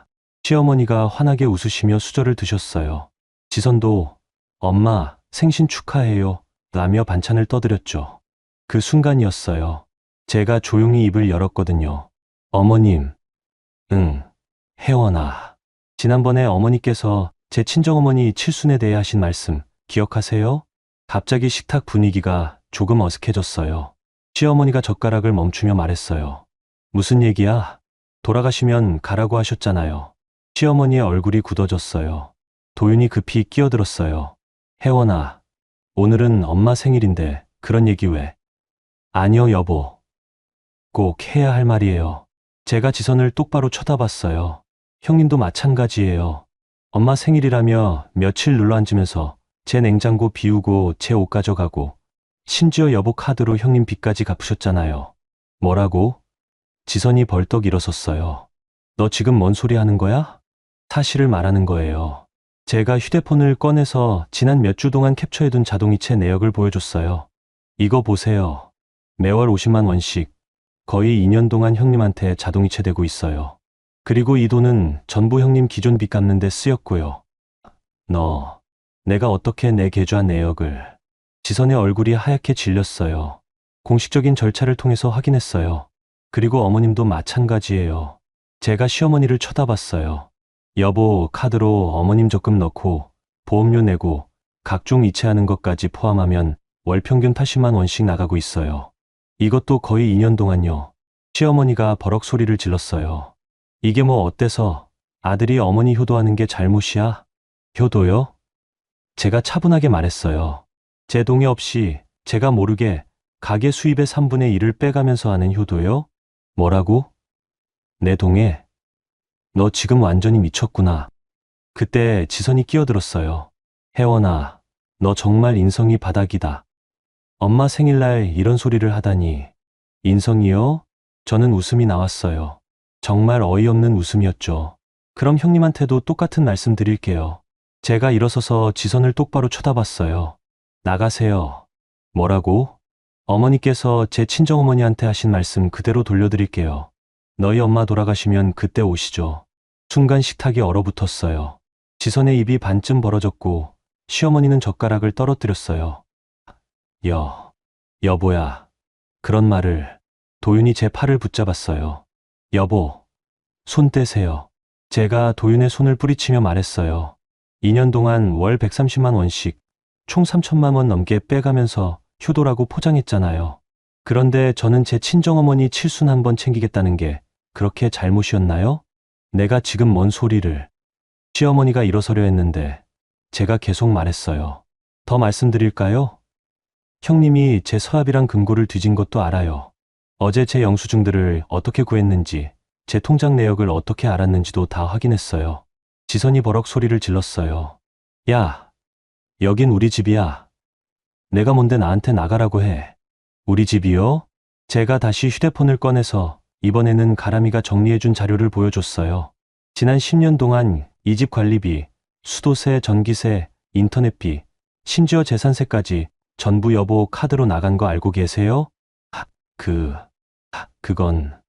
시어머니가 환하게 웃으시며 수저를 드셨어요. 지선도 엄마 생신 축하해요 라며 반찬을 떠드렸죠. 그 순간이었어요. 제가 조용히 입을 열었거든요. 어머님. 응. 혜원아. 지난번에 어머니께서 제 친정어머니 칠순에 대해 하신 말씀 기억하세요? 갑자기 식탁 분위기가 조금 어색해졌어요. 시어머니가 젓가락을 멈추며 말했어요. 무슨 얘기야? 돌아가시면 가라고 하셨잖아요. 시어머니의 얼굴이 굳어졌어요. 도윤이 급히 끼어들었어요. 혜원아, 오늘은 엄마 생일인데 그런 얘기 왜? 아니요, 여보. 꼭 해야 할 말이에요. 제가 지선을 똑바로 쳐다봤어요. 형님도 마찬가지예요. 엄마 생일이라며 며칠 눌러앉으면서 제 냉장고 비우고 제 옷 가져가고 심지어 여보 카드로 형님 빚까지 갚으셨잖아요. 뭐라고? 지선이 벌떡 일어섰어요. 너 지금 뭔 소리 하는 거야? 사실을 말하는 거예요. 제가 휴대폰을 꺼내서 지난 몇 주 동안 캡처해둔 자동이체 내역을 보여줬어요. 이거 보세요. 매월 50만 원씩 거의 2년 동안 형님한테 자동이체되고 있어요. 그리고 이 돈은 전부 형님 기존 빚 갚는 데 쓰였고요. 내가 어떻게 내 계좌 내역을. 지선의 얼굴이 하얗게 질렸어요. 공식적인 절차를 통해서 확인했어요. 그리고 어머님도 마찬가지예요. 제가 시어머니를 쳐다봤어요. 여보 카드로 어머님 적금 넣고 보험료 내고 각종 이체하는 것까지 포함하면 월 평균 80만 원씩 나가고 있어요. 이것도 거의 2년 동안요. 시어머니가 버럭 소리를 질렀어요. 이게 뭐 어때서 아들이 어머니 효도하는 게 잘못이야? 효도요? 제가 차분하게 말했어요. 제 동의 없이 제가 모르게 가게 수입의 3분의 1을 빼가면서 하는 효도요? 뭐라고? 내 동의? 너 지금 완전히 미쳤구나. 그때 지선이 끼어들었어요. 혜원아, 너 정말 인성이 바닥이다. 엄마 생일날 이런 소리를 하다니. 인성이요? 저는 웃음이 나왔어요. 정말 어이없는 웃음이었죠. 그럼 형님한테도 똑같은 말씀 드릴게요. 제가 일어서서 지선을 똑바로 쳐다봤어요. 나가세요. 뭐라고? 어머니께서 제 친정어머니한테 하신 말씀 그대로 돌려드릴게요. 너희 엄마 돌아가시면 그때 오시죠. 순간 식탁이 얼어붙었어요. 지선의 입이 반쯤 벌어졌고 시어머니는 젓가락을 떨어뜨렸어요. 여보야. 그런 말을. 도윤이 제 팔을 붙잡았어요. 여보, 손 떼세요. 제가 도윤의 손을 뿌리치며 말했어요. 2년 동안 월 130만 원씩 총 3천만 원 넘게 빼가면서 효도라고 포장했잖아요. 그런데 저는 제 친정어머니 칠순 한번 챙기겠다는 게 그렇게 잘못이었나요? 내가 지금 뭔 소리를. 시어머니가 일어서려 했는데 제가 계속 말했어요. 더 말씀드릴까요? 형님이 제 서랍이랑 금고를 뒤진 것도 알아요. 어제 제 영수증들을 어떻게 구했는지, 제 통장 내역을 어떻게 알았는지도 다 확인했어요. 지선이 버럭 소리를 질렀어요. 야, 여긴 우리 집이야. 내가 뭔데 나한테 나가라고 해. 우리 집이요? 제가 다시 휴대폰을 꺼내서 이번에는 가람이가 정리해준 자료를 보여줬어요. 지난 10년 동안 이 집 관리비, 수도세, 전기세, 인터넷비, 심지어 재산세까지 전부 여보 카드로 나간 거 알고 계세요? 그건.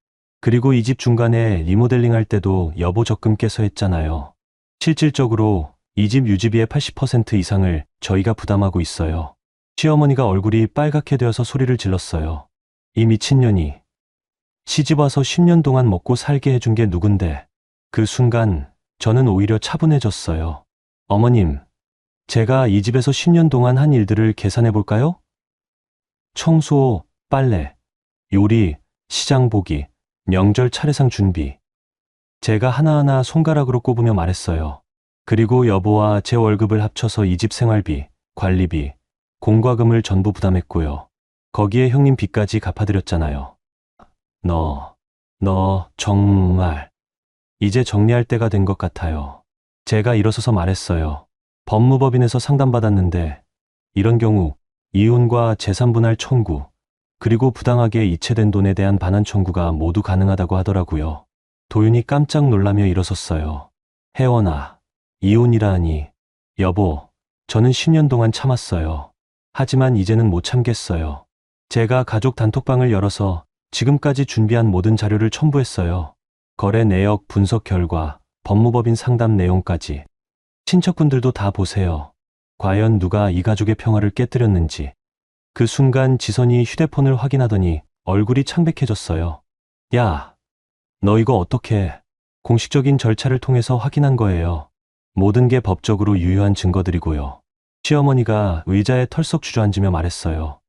그리고 이 집 중간에 리모델링 할 때도 여보 적금 깨서 했잖아요. 실질적으로 이 집 유지비의 80% 이상을 저희가 부담하고 있어요. 시어머니가 얼굴이 빨갛게 되어서 소리를 질렀어요. 이 미친년이. 시집 와서 10년 동안 먹고 살게 해준 게 누군데. 그 순간 저는 오히려 차분해졌어요. 어머님, 제가 이 집에서 10년 동안 한 일들을 계산해 볼까요? 청소, 빨래, 요리, 시장 보기, 명절 차례상 준비. 제가 하나하나 손가락으로 꼽으며 말했어요. 그리고 여보와 제 월급을 합쳐서 이 집 생활비, 관리비, 공과금을 전부 부담했고요. 거기에 형님 빚까지 갚아드렸잖아요. 너 정말 이제 정리할 때가 된 것 같아요. 제가 일어서서 말했어요. 법무법인에서 상담받았는데 이런 경우 이혼과 재산분할 청구, 그리고 부당하게 이체된 돈에 대한 반환 청구가 모두 가능하다고 하더라고요. 도윤이 깜짝 놀라며 일어섰어요. 혜원아, 이혼이라 하니. 여보, 저는 10년 동안 참았어요. 하지만 이제는 못 참겠어요. 제가 가족 단톡방을 열어서 지금까지 준비한 모든 자료를 첨부했어요. 거래 내역 분석 결과, 법무법인 상담 내용까지. 친척분들도 다 보세요. 과연 누가 이 가족의 평화를 깨뜨렸는지. 그 순간 지선이 휴대폰을 확인하더니 얼굴이 창백해졌어요. 야, 너 이거 어떡해. 공식적인 절차를 통해서 확인한 거예요. 모든 게 법적으로 유효한 증거들이고요. 시어머니가 의자에 털썩 주저앉으며 말했어요.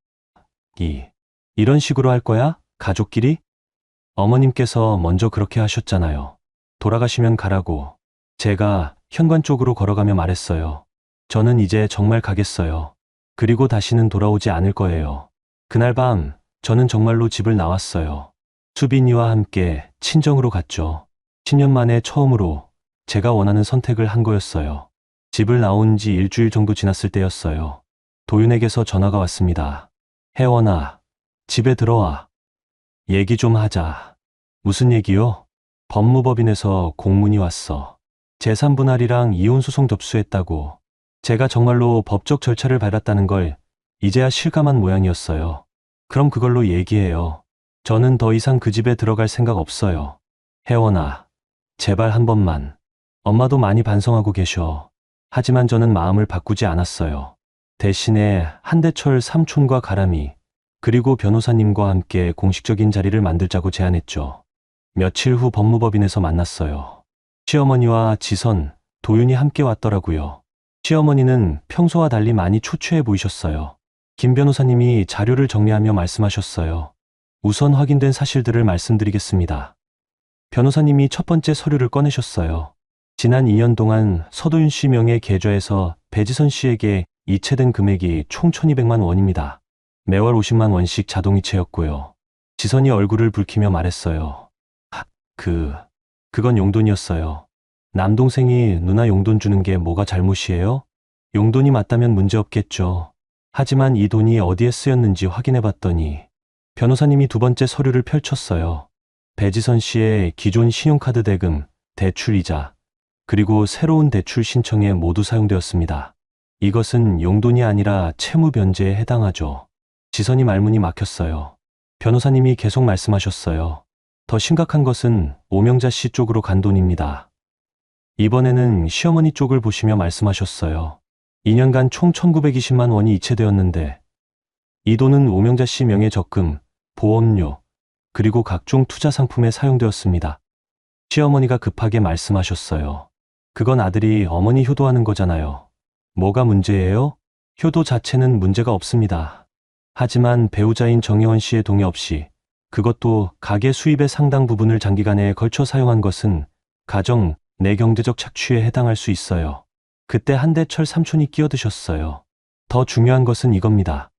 이런 식으로 할 거야? 가족끼리? 어머님께서 먼저 그렇게 하셨잖아요. 돌아가시면 가라고. 제가 현관 쪽으로 걸어가며 말했어요. 저는 이제 정말 가겠어요. 그리고 다시는 돌아오지 않을 거예요. 그날 밤 저는 정말로 집을 나왔어요. 수빈이와 함께 친정으로 갔죠. 10년 만에 처음으로 제가 원하는 선택을 한 거였어요. 집을 나온 지 일주일 정도 지났을 때였어요. 도윤에게서 전화가 왔습니다. 혜원아, 집에 들어와. 얘기 좀 하자. 무슨 얘기요? 법무법인에서 공문이 왔어. 재산분할이랑 이혼소송 접수했다고. 제가 정말로 법적 절차를 밟았다는 걸 이제야 실감한 모양이었어요. 그럼 그걸로 얘기해요. 저는 더 이상 그 집에 들어갈 생각 없어요. 혜원아, 제발 한 번만. 엄마도 많이 반성하고 계셔. 하지만 저는 마음을 바꾸지 않았어요. 대신에 한대철 삼촌과 가람이, 그리고 변호사님과 함께 공식적인 자리를 만들자고 제안했죠. 며칠 후 법무법인에서 만났어요. 시어머니와 지선, 도윤이 함께 왔더라고요. 시어머니는 평소와 달리 많이 초췌해 보이셨어요. 김 변호사님이 자료를 정리하며 말씀하셨어요. 우선 확인된 사실들을 말씀드리겠습니다. 변호사님이 첫 번째 서류를 꺼내셨어요. 지난 2년 동안 서도윤 씨 명의 계좌에서 배지선 씨에게 이체된 금액이 총 1200만 원입니다. 매월 50만 원씩 자동이체였고요. 지선이 얼굴을 붉히며 말했어요. 그건 용돈이었어요. 남동생이 누나 용돈 주는 게 뭐가 잘못이에요? 용돈이 맞다면 문제 없겠죠. 하지만 이 돈이 어디에 쓰였는지 확인해 봤더니 변호사님이 두 번째 서류를 펼쳤어요. 배지선 씨의 기존 신용카드 대금, 대출이자, 그리고 새로운 대출 신청에 모두 사용되었습니다. 이것은 용돈이 아니라 채무 변제에 해당하죠. 지선이 말문이 막혔어요. 변호사님이 계속 말씀하셨어요. 더 심각한 것은 오명자 씨 쪽으로 간 돈입니다. 이번에는 시어머니 쪽을 보시며 말씀하셨어요. 2년간 총 1920만 원이 이체되었는데 이 돈은 오명자 씨 명의 적금, 보험료, 그리고 각종 투자 상품에 사용되었습니다. 시어머니가 급하게 말씀하셨어요. 그건 아들이 어머니 효도하는 거잖아요. 뭐가 문제예요? 효도 자체는 문제가 없습니다. 하지만 배우자인 정혜원 씨의 동의 없이, 그것도 가계 수입의 상당 부분을 장기간에 걸쳐 사용한 것은 가정 내 경제적 착취에 해당할 수 있어요. 그때 한대철 삼촌이 끼어드셨어요. 더 중요한 것은 이겁니다.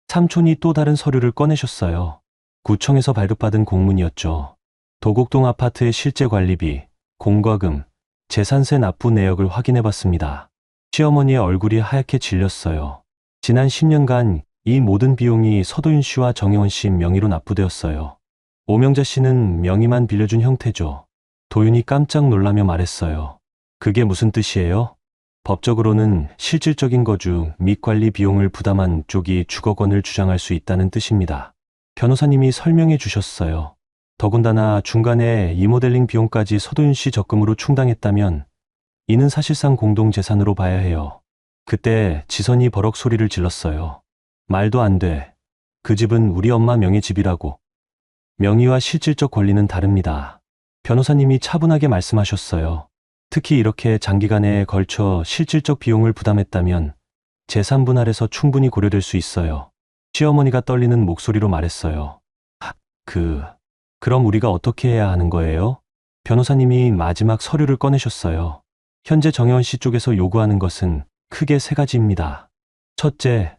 삼촌이 또 다른 서류를 꺼내셨어요. 구청에서 발급받은 공문이었죠. 도곡동 아파트의 실제 관리비, 공과금, 재산세 납부 내역을 확인해 봤습니다. 시어머니의 얼굴이 하얗게 질렸어요. 지난 10년간 이 모든 비용이 서도윤 씨와 정혜원 씨 명의로 납부되었어요. 오명자 씨는 명의만 빌려준 형태죠. 도윤이 깜짝 놀라며 말했어요. 그게 무슨 뜻이에요? 법적으로는 실질적인 거주 및 관리 비용을 부담한 쪽이 주거권을 주장할 수 있다는 뜻입니다. 변호사님이 설명해 주셨어요. 더군다나 중간에 리모델링 비용까지 서도윤 씨 적금으로 충당했다면 이는 사실상 공동재산으로 봐야 해요. 그때 지선이 버럭 소리를 질렀어요. 말도 안 돼. 그 집은 우리 엄마 명의 집이라고. 명의와 실질적 권리는 다릅니다. 변호사님이 차분하게 말씀하셨어요. 특히 이렇게 장기간에 걸쳐 실질적 비용을 부담했다면 재산 분할에서 충분히 고려될 수 있어요. 시어머니가 떨리는 목소리로 말했어요. 그럼 우리가 어떻게 해야 하는 거예요? 변호사님이 마지막 서류를 꺼내셨어요. 현재 정혜원 씨 쪽에서 요구하는 것은 크게 세 가지입니다. 첫째,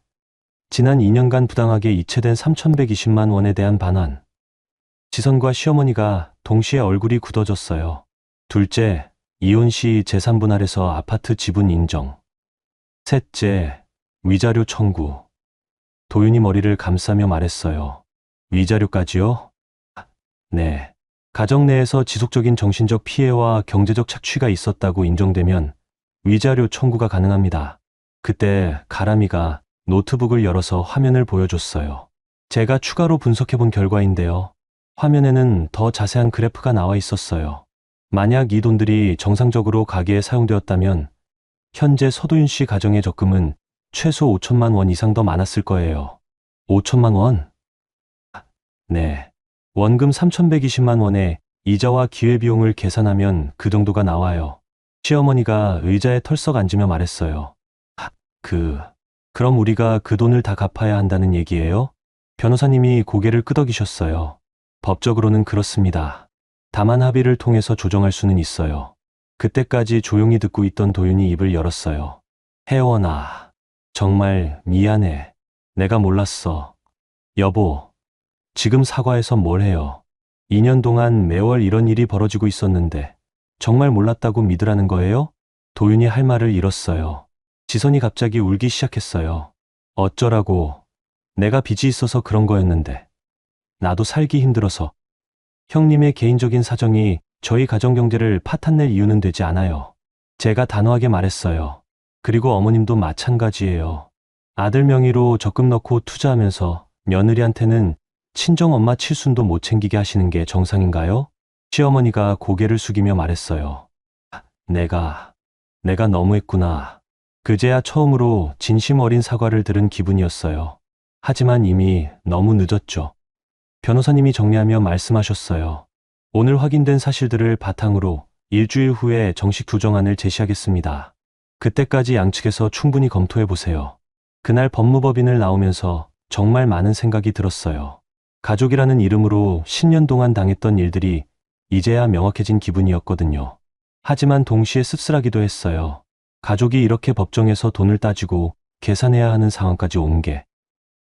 지난 2년간 부당하게 이체된 3,120만 원에 대한 반환. 지선과 시어머니가 동시에 얼굴이 굳어졌어요. 둘째, 이혼 시 재산 분할에서 아파트 지분 인정. 셋째, 위자료 청구. 도윤이 머리를 감싸며 말했어요. 위자료까지요? 네. 가정 내에서 지속적인 정신적 피해와 경제적 착취가 있었다고 인정되면 위자료 청구가 가능합니다. 그때 가람이가 노트북을 열어서 화면을 보여줬어요. 제가 추가로 분석해 본 결과인데요. 화면에는 더 자세한 그래프가 나와 있었어요. 만약 이 돈들이 정상적으로 가게에 사용되었다면 현재 서도윤 씨 가정의 적금은 최소 5천만 원 이상 더 많았을 거예요. 5천만 원? 네. 원금 3,120만 원에 이자와 기회비용을 계산하면 그 정도가 나와요. 시어머니가 의자에 털썩 앉으며 말했어요. 그럼 우리가 그 돈을 다 갚아야 한다는 얘기예요? 변호사님이 고개를 끄덕이셨어요. 법적으로는 그렇습니다. 다만 합의를 통해서 조정할 수는 있어요. 그때까지 조용히 듣고 있던 도윤이 입을 열었어요. 혜원아, 정말 미안해. 내가 몰랐어. 여보, 지금 사과해서 뭘 해요? 2년 동안 매월 이런 일이 벌어지고 있었는데 정말 몰랐다고 믿으라는 거예요? 도윤이 할 말을 잃었어요. 지선이 갑자기 울기 시작했어요. 어쩌라고. 내가 빚이 있어서 그런 거였는데. 나도 살기 힘들어서. 형님의 개인적인 사정이 저희 가정경제를 파탄낼 이유는 되지 않아요. 제가 단호하게 말했어요. 그리고 어머님도 마찬가지예요. 아들 명의로 적금 넣고 투자하면서 며느리한테는 친정엄마 칠순도 못 챙기게 하시는 게 정상인가요? 시어머니가 고개를 숙이며 말했어요. 내가 너무했구나. 그제야 처음으로 진심 어린 사과를 들은 기분이었어요. 하지만 이미 너무 늦었죠. 변호사님이 정리하며 말씀하셨어요. 오늘 확인된 사실들을 바탕으로 일주일 후에 정식 조정안을 제시하겠습니다. 그때까지 양측에서 충분히 검토해 보세요. 그날 법무법인을 나오면서 정말 많은 생각이 들었어요. 가족이라는 이름으로 10년 동안 당했던 일들이 이제야 명확해진 기분이었거든요. 하지만 동시에 씁쓸하기도 했어요. 가족이 이렇게 법정에서 돈을 따지고 계산해야 하는 상황까지 온 게.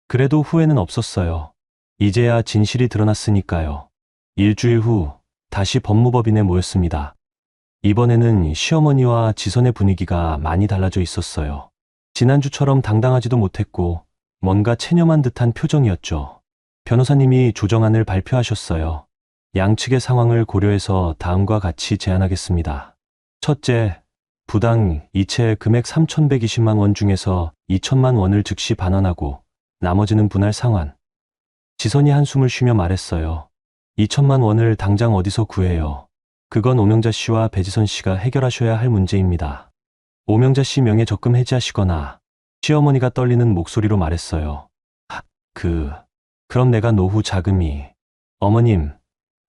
그래도 후회는 없었어요. 이제야 진실이 드러났으니까요. 일주일 후 다시 법무법인에 모였습니다. 이번에는 시어머니와 지선의 분위기가 많이 달라져 있었어요. 지난주처럼 당당하지도 못했고 뭔가 체념한 듯한 표정이었죠. 변호사님이 조정안을 발표하셨어요. 양측의 상황을 고려해서 다음과 같이 제안하겠습니다. 첫째, 부당 이체 금액 3,120만 원 중에서 2천만 원을 즉시 반환하고 나머지는 분할 상환. 지선이 한숨을 쉬며 말했어요. 2천만 원을 당장 어디서 구해요? 그건 오명자 씨와 배지선 씨가 해결하셔야 할 문제입니다. 오명자 씨 명예 적금 해지하시거나. 시어머니가 떨리는 목소리로 말했어요. 그럼 내가 노후 자금이. 어머님,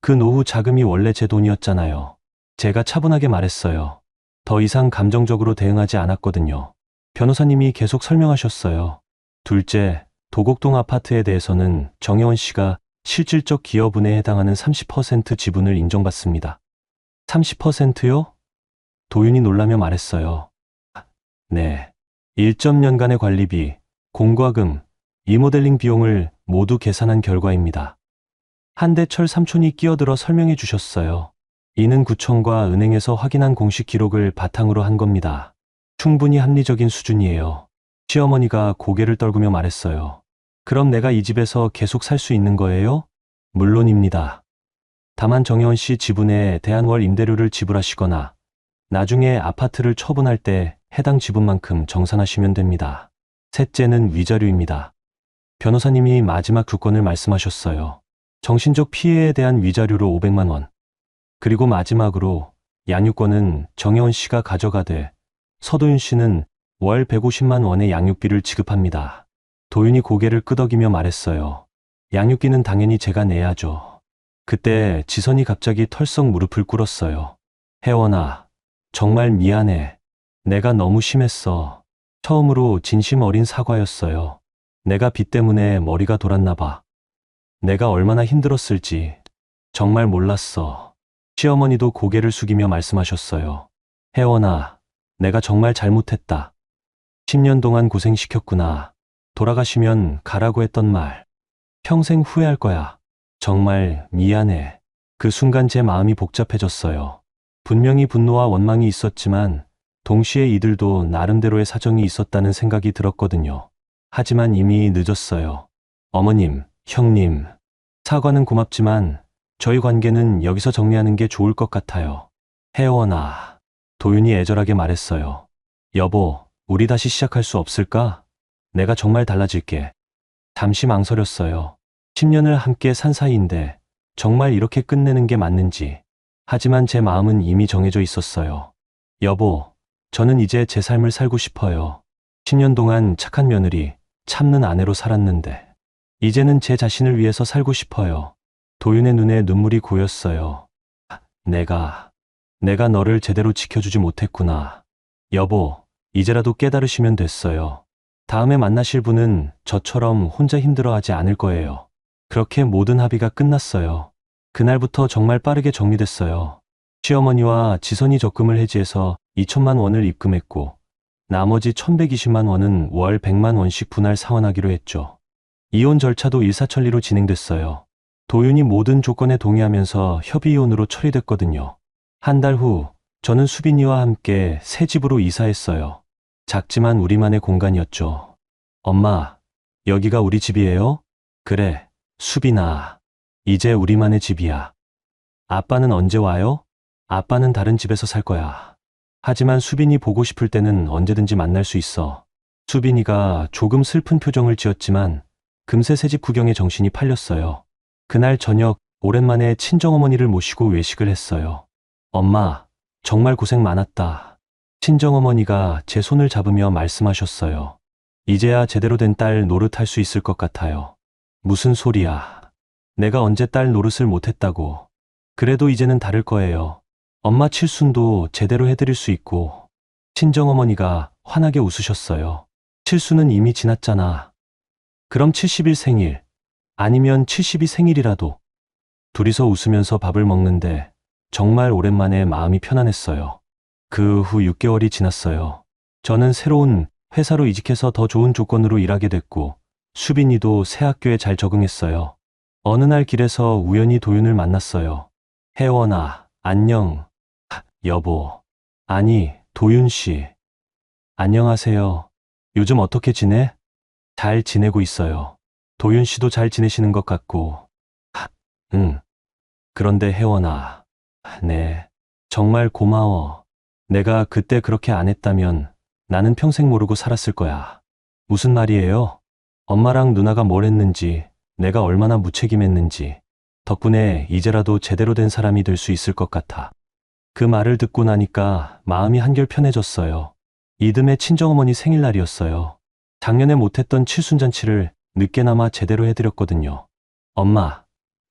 그 노후 자금이 원래 제 돈이었잖아요. 제가 차분하게 말했어요. 더 이상 감정적으로 대응하지 않았거든요. 변호사님이 계속 설명하셨어요. 둘째, 도곡동 아파트에 대해서는 정혜원 씨가 실질적 기여분에 해당하는 30% 지분을 인정받습니다. 30%요? 도윤이 놀라며 말했어요. 네. 1.년간의 관리비, 공과금, 리모델링 비용을 모두 계산한 결과입니다. 한대철 삼촌이 끼어들어 설명해 주셨어요. 이는 구청과 은행에서 확인한 공식 기록을 바탕으로 한 겁니다. 충분히 합리적인 수준이에요. 시어머니가 고개를 떨구며 말했어요. 그럼 내가 이 집에서 계속 살 수 있는 거예요? 물론입니다. 다만 정혜원 씨 지분에 대한 월 임대료를 지불하시거나 나중에 아파트를 처분할 때 해당 지분만큼 정산하시면 됩니다. 셋째는 위자료입니다. 변호사님이 마지막 조건을 말씀하셨어요. 정신적 피해에 대한 위자료로 500만 원. 그리고 마지막으로 양육권은 정혜원 씨가 가져가되 서도윤 씨는 월 150만 원의 양육비를 지급합니다. 도윤이 고개를 끄덕이며 말했어요. 양육비는 당연히 제가 내야죠. 그때 지선이 갑자기 털썩 무릎을 꿇었어요. 혜원아, 정말 미안해. 내가 너무 심했어. 처음으로 진심 어린 사과였어요. 내가 빚 때문에 머리가 돌았나 봐. 내가 얼마나 힘들었을지 정말 몰랐어. 시어머니도 고개를 숙이며 말씀하셨어요. 혜원아, 내가 정말 잘못했다. 10년 동안 고생시켰구나. 돌아가시면 가라고 했던 말. 평생 후회할 거야. 정말 미안해. 그 순간 제 마음이 복잡해졌어요. 분명히 분노와 원망이 있었지만 동시에 이들도 나름대로의 사정이 있었다는 생각이 들었거든요. 하지만 이미 늦었어요. 어머님, 형님, 사과는 고맙지만 저희 관계는 여기서 정리하는 게 좋을 것 같아요. 혜원아, 도윤이 애절하게 말했어요. 여보, 우리 다시 시작할 수 없을까? 내가 정말 달라질게. 잠시 망설였어요. 10년을 함께 산 사이인데 정말 이렇게 끝내는 게 맞는지. 하지만 제 마음은 이미 정해져 있었어요. 여보, 저는 이제 제 삶을 살고 싶어요. 10년 동안 착한 며느리, 참는 아내로 살았는데 이제는 제 자신을 위해서 살고 싶어요. 도윤의 눈에 눈물이 고였어요. 내가 너를 제대로 지켜주지 못했구나. 여보, 이제라도 깨달으시면 됐어요. 다음에 만나실 분은 저처럼 혼자 힘들어하지 않을 거예요. 그렇게 모든 합의가 끝났어요. 그날부터 정말 빠르게 정리됐어요. 시어머니와 지선이 적금을 해지해서 2천만 원을 입금했고 나머지 1120만 원은 월 100만 원씩 분할 상환하기로 했죠. 이혼 절차도 일사천리로 진행됐어요. 도윤이 모든 조건에 동의하면서 협의이혼으로 처리됐거든요. 한 달 후 저는 수빈이와 함께 새 집으로 이사했어요. 작지만 우리만의 공간이었죠. 엄마, 여기가 우리 집이에요? 그래, 수빈아. 이제 우리만의 집이야. 아빠는 언제 와요? 아빠는 다른 집에서 살 거야. 하지만 수빈이 보고 싶을 때는 언제든지 만날 수 있어. 수빈이가 조금 슬픈 표정을 지었지만 금세 새집 구경에 정신이 팔렸어요. 그날 저녁 오랜만에 친정어머니를 모시고 외식을 했어요. 엄마, 정말 고생 많았다. 친정어머니가 제 손을 잡으며 말씀하셨어요. 이제야 제대로 된 딸 노릇할 수 있을 것 같아요. 무슨 소리야. 내가 언제 딸 노릇을 못했다고. 그래도 이제는 다를 거예요. 엄마 칠순도 제대로 해드릴 수 있고. 친정어머니가 환하게 웃으셨어요. 칠순은 이미 지났잖아. 그럼 70일 생일, 아니면 72 생일이라도. 둘이서 웃으면서 밥을 먹는데 정말 오랜만에 마음이 편안했어요. 그 후 6개월이 지났어요. 저는 새로운 회사로 이직해서 더 좋은 조건으로 일하게 됐고 수빈이도 새 학교에 잘 적응했어요. 어느 날 길에서 우연히 도윤을 만났어요. 혜원아, 안녕. 여보. 아니, 도윤 씨. 안녕하세요. 요즘 어떻게 지내? 잘 지내고 있어요. 도윤 씨도 잘 지내시는 것 같고. 응. 그런데 혜원아. 네. 정말 고마워. 내가 그때 그렇게 안 했다면 나는 평생 모르고 살았을 거야. 무슨 말이에요? 엄마랑 누나가 뭘 했는지, 내가 얼마나 무책임했는지, 덕분에 이제라도 제대로 된 사람이 될 수 있을 것 같아. 그 말을 듣고 나니까 마음이 한결 편해졌어요. 이듬해 친정어머니 생일날이었어요. 작년에 못했던 칠순잔치를 늦게나마 제대로 해드렸거든요. 엄마,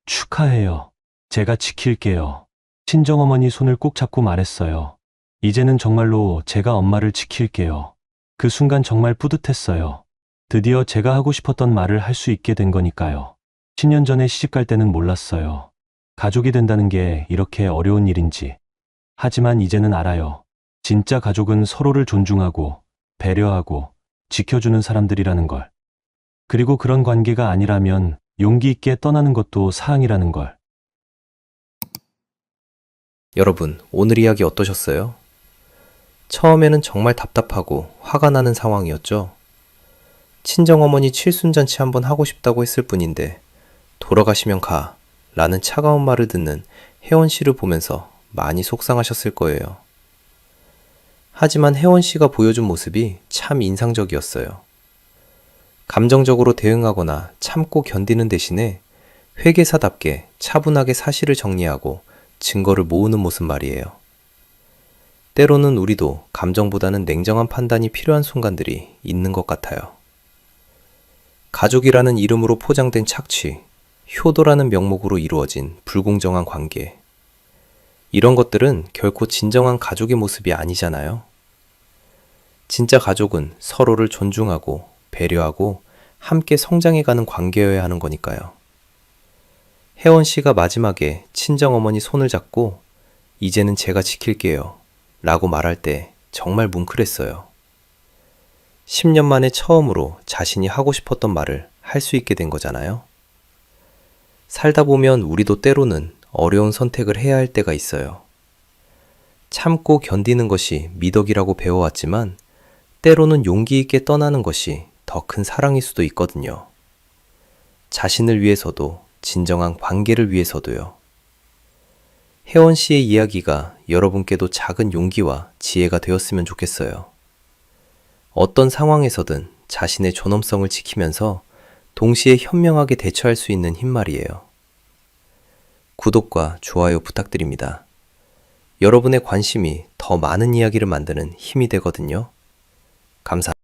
축하해요. 제가 지킬게요. 친정어머니 손을 꼭 잡고 말했어요. 이제는 정말로 제가 엄마를 지킬게요. 그 순간 정말 뿌듯했어요. 드디어 제가 하고 싶었던 말을 할 수 있게 된 거니까요. 10년 전에 시집갈 때는 몰랐어요. 가족이 된다는 게 이렇게 어려운 일인지. 하지만 이제는 알아요. 진짜 가족은 서로를 존중하고 배려하고 지켜주는 사람들이라는 걸. 그리고 그런 관계가 아니라면 용기 있게 떠나는 것도 사랑이라는 걸. 여러분, 오늘 이야기 어떠셨어요? 처음에는 정말 답답하고 화가 나는 상황이었죠. 친정어머니 칠순잔치 한번 하고 싶다고 했을 뿐인데 돌아가시면 가 라는 차가운 말을 듣는 혜원 씨를 보면서 많이 속상하셨을 거예요. 하지만 혜원 씨가 보여준 모습이 참 인상적이었어요. 감정적으로 대응하거나 참고 견디는 대신에 회계사답게 차분하게 사실을 정리하고 증거를 모으는 모습 말이에요. 때로는 우리도 감정보다는 냉정한 판단이 필요한 순간들이 있는 것 같아요. 가족이라는 이름으로 포장된 착취, 효도라는 명목으로 이루어진 불공정한 관계. 이런 것들은 결코 진정한 가족의 모습이 아니잖아요. 진짜 가족은 서로를 존중하고 배려하고 함께 성장해가는 관계여야 하는 거니까요. 혜원 씨가 마지막에 친정어머니 손을 잡고 이제는 제가 지킬게요 라고 말할 때 정말 뭉클했어요. 10년 만에 처음으로 자신이 하고 싶었던 말을 할 수 있게 된 거잖아요. 살다 보면 우리도 때로는 어려운 선택을 해야 할 때가 있어요. 참고 견디는 것이 미덕이라고 배워왔지만 때로는 용기 있게 떠나는 것이 더 큰 사랑일 수도 있거든요. 자신을 위해서도 진정한 관계를 위해서도요. 혜원 씨의 이야기가 여러분께도 작은 용기와 지혜가 되었으면 좋겠어요. 어떤 상황에서든 자신의 존엄성을 지키면서 동시에 현명하게 대처할 수 있는 힘 말이에요. 구독과 좋아요 부탁드립니다. 여러분의 관심이 더 많은 이야기를 만드는 힘이 되거든요. 감사합니다.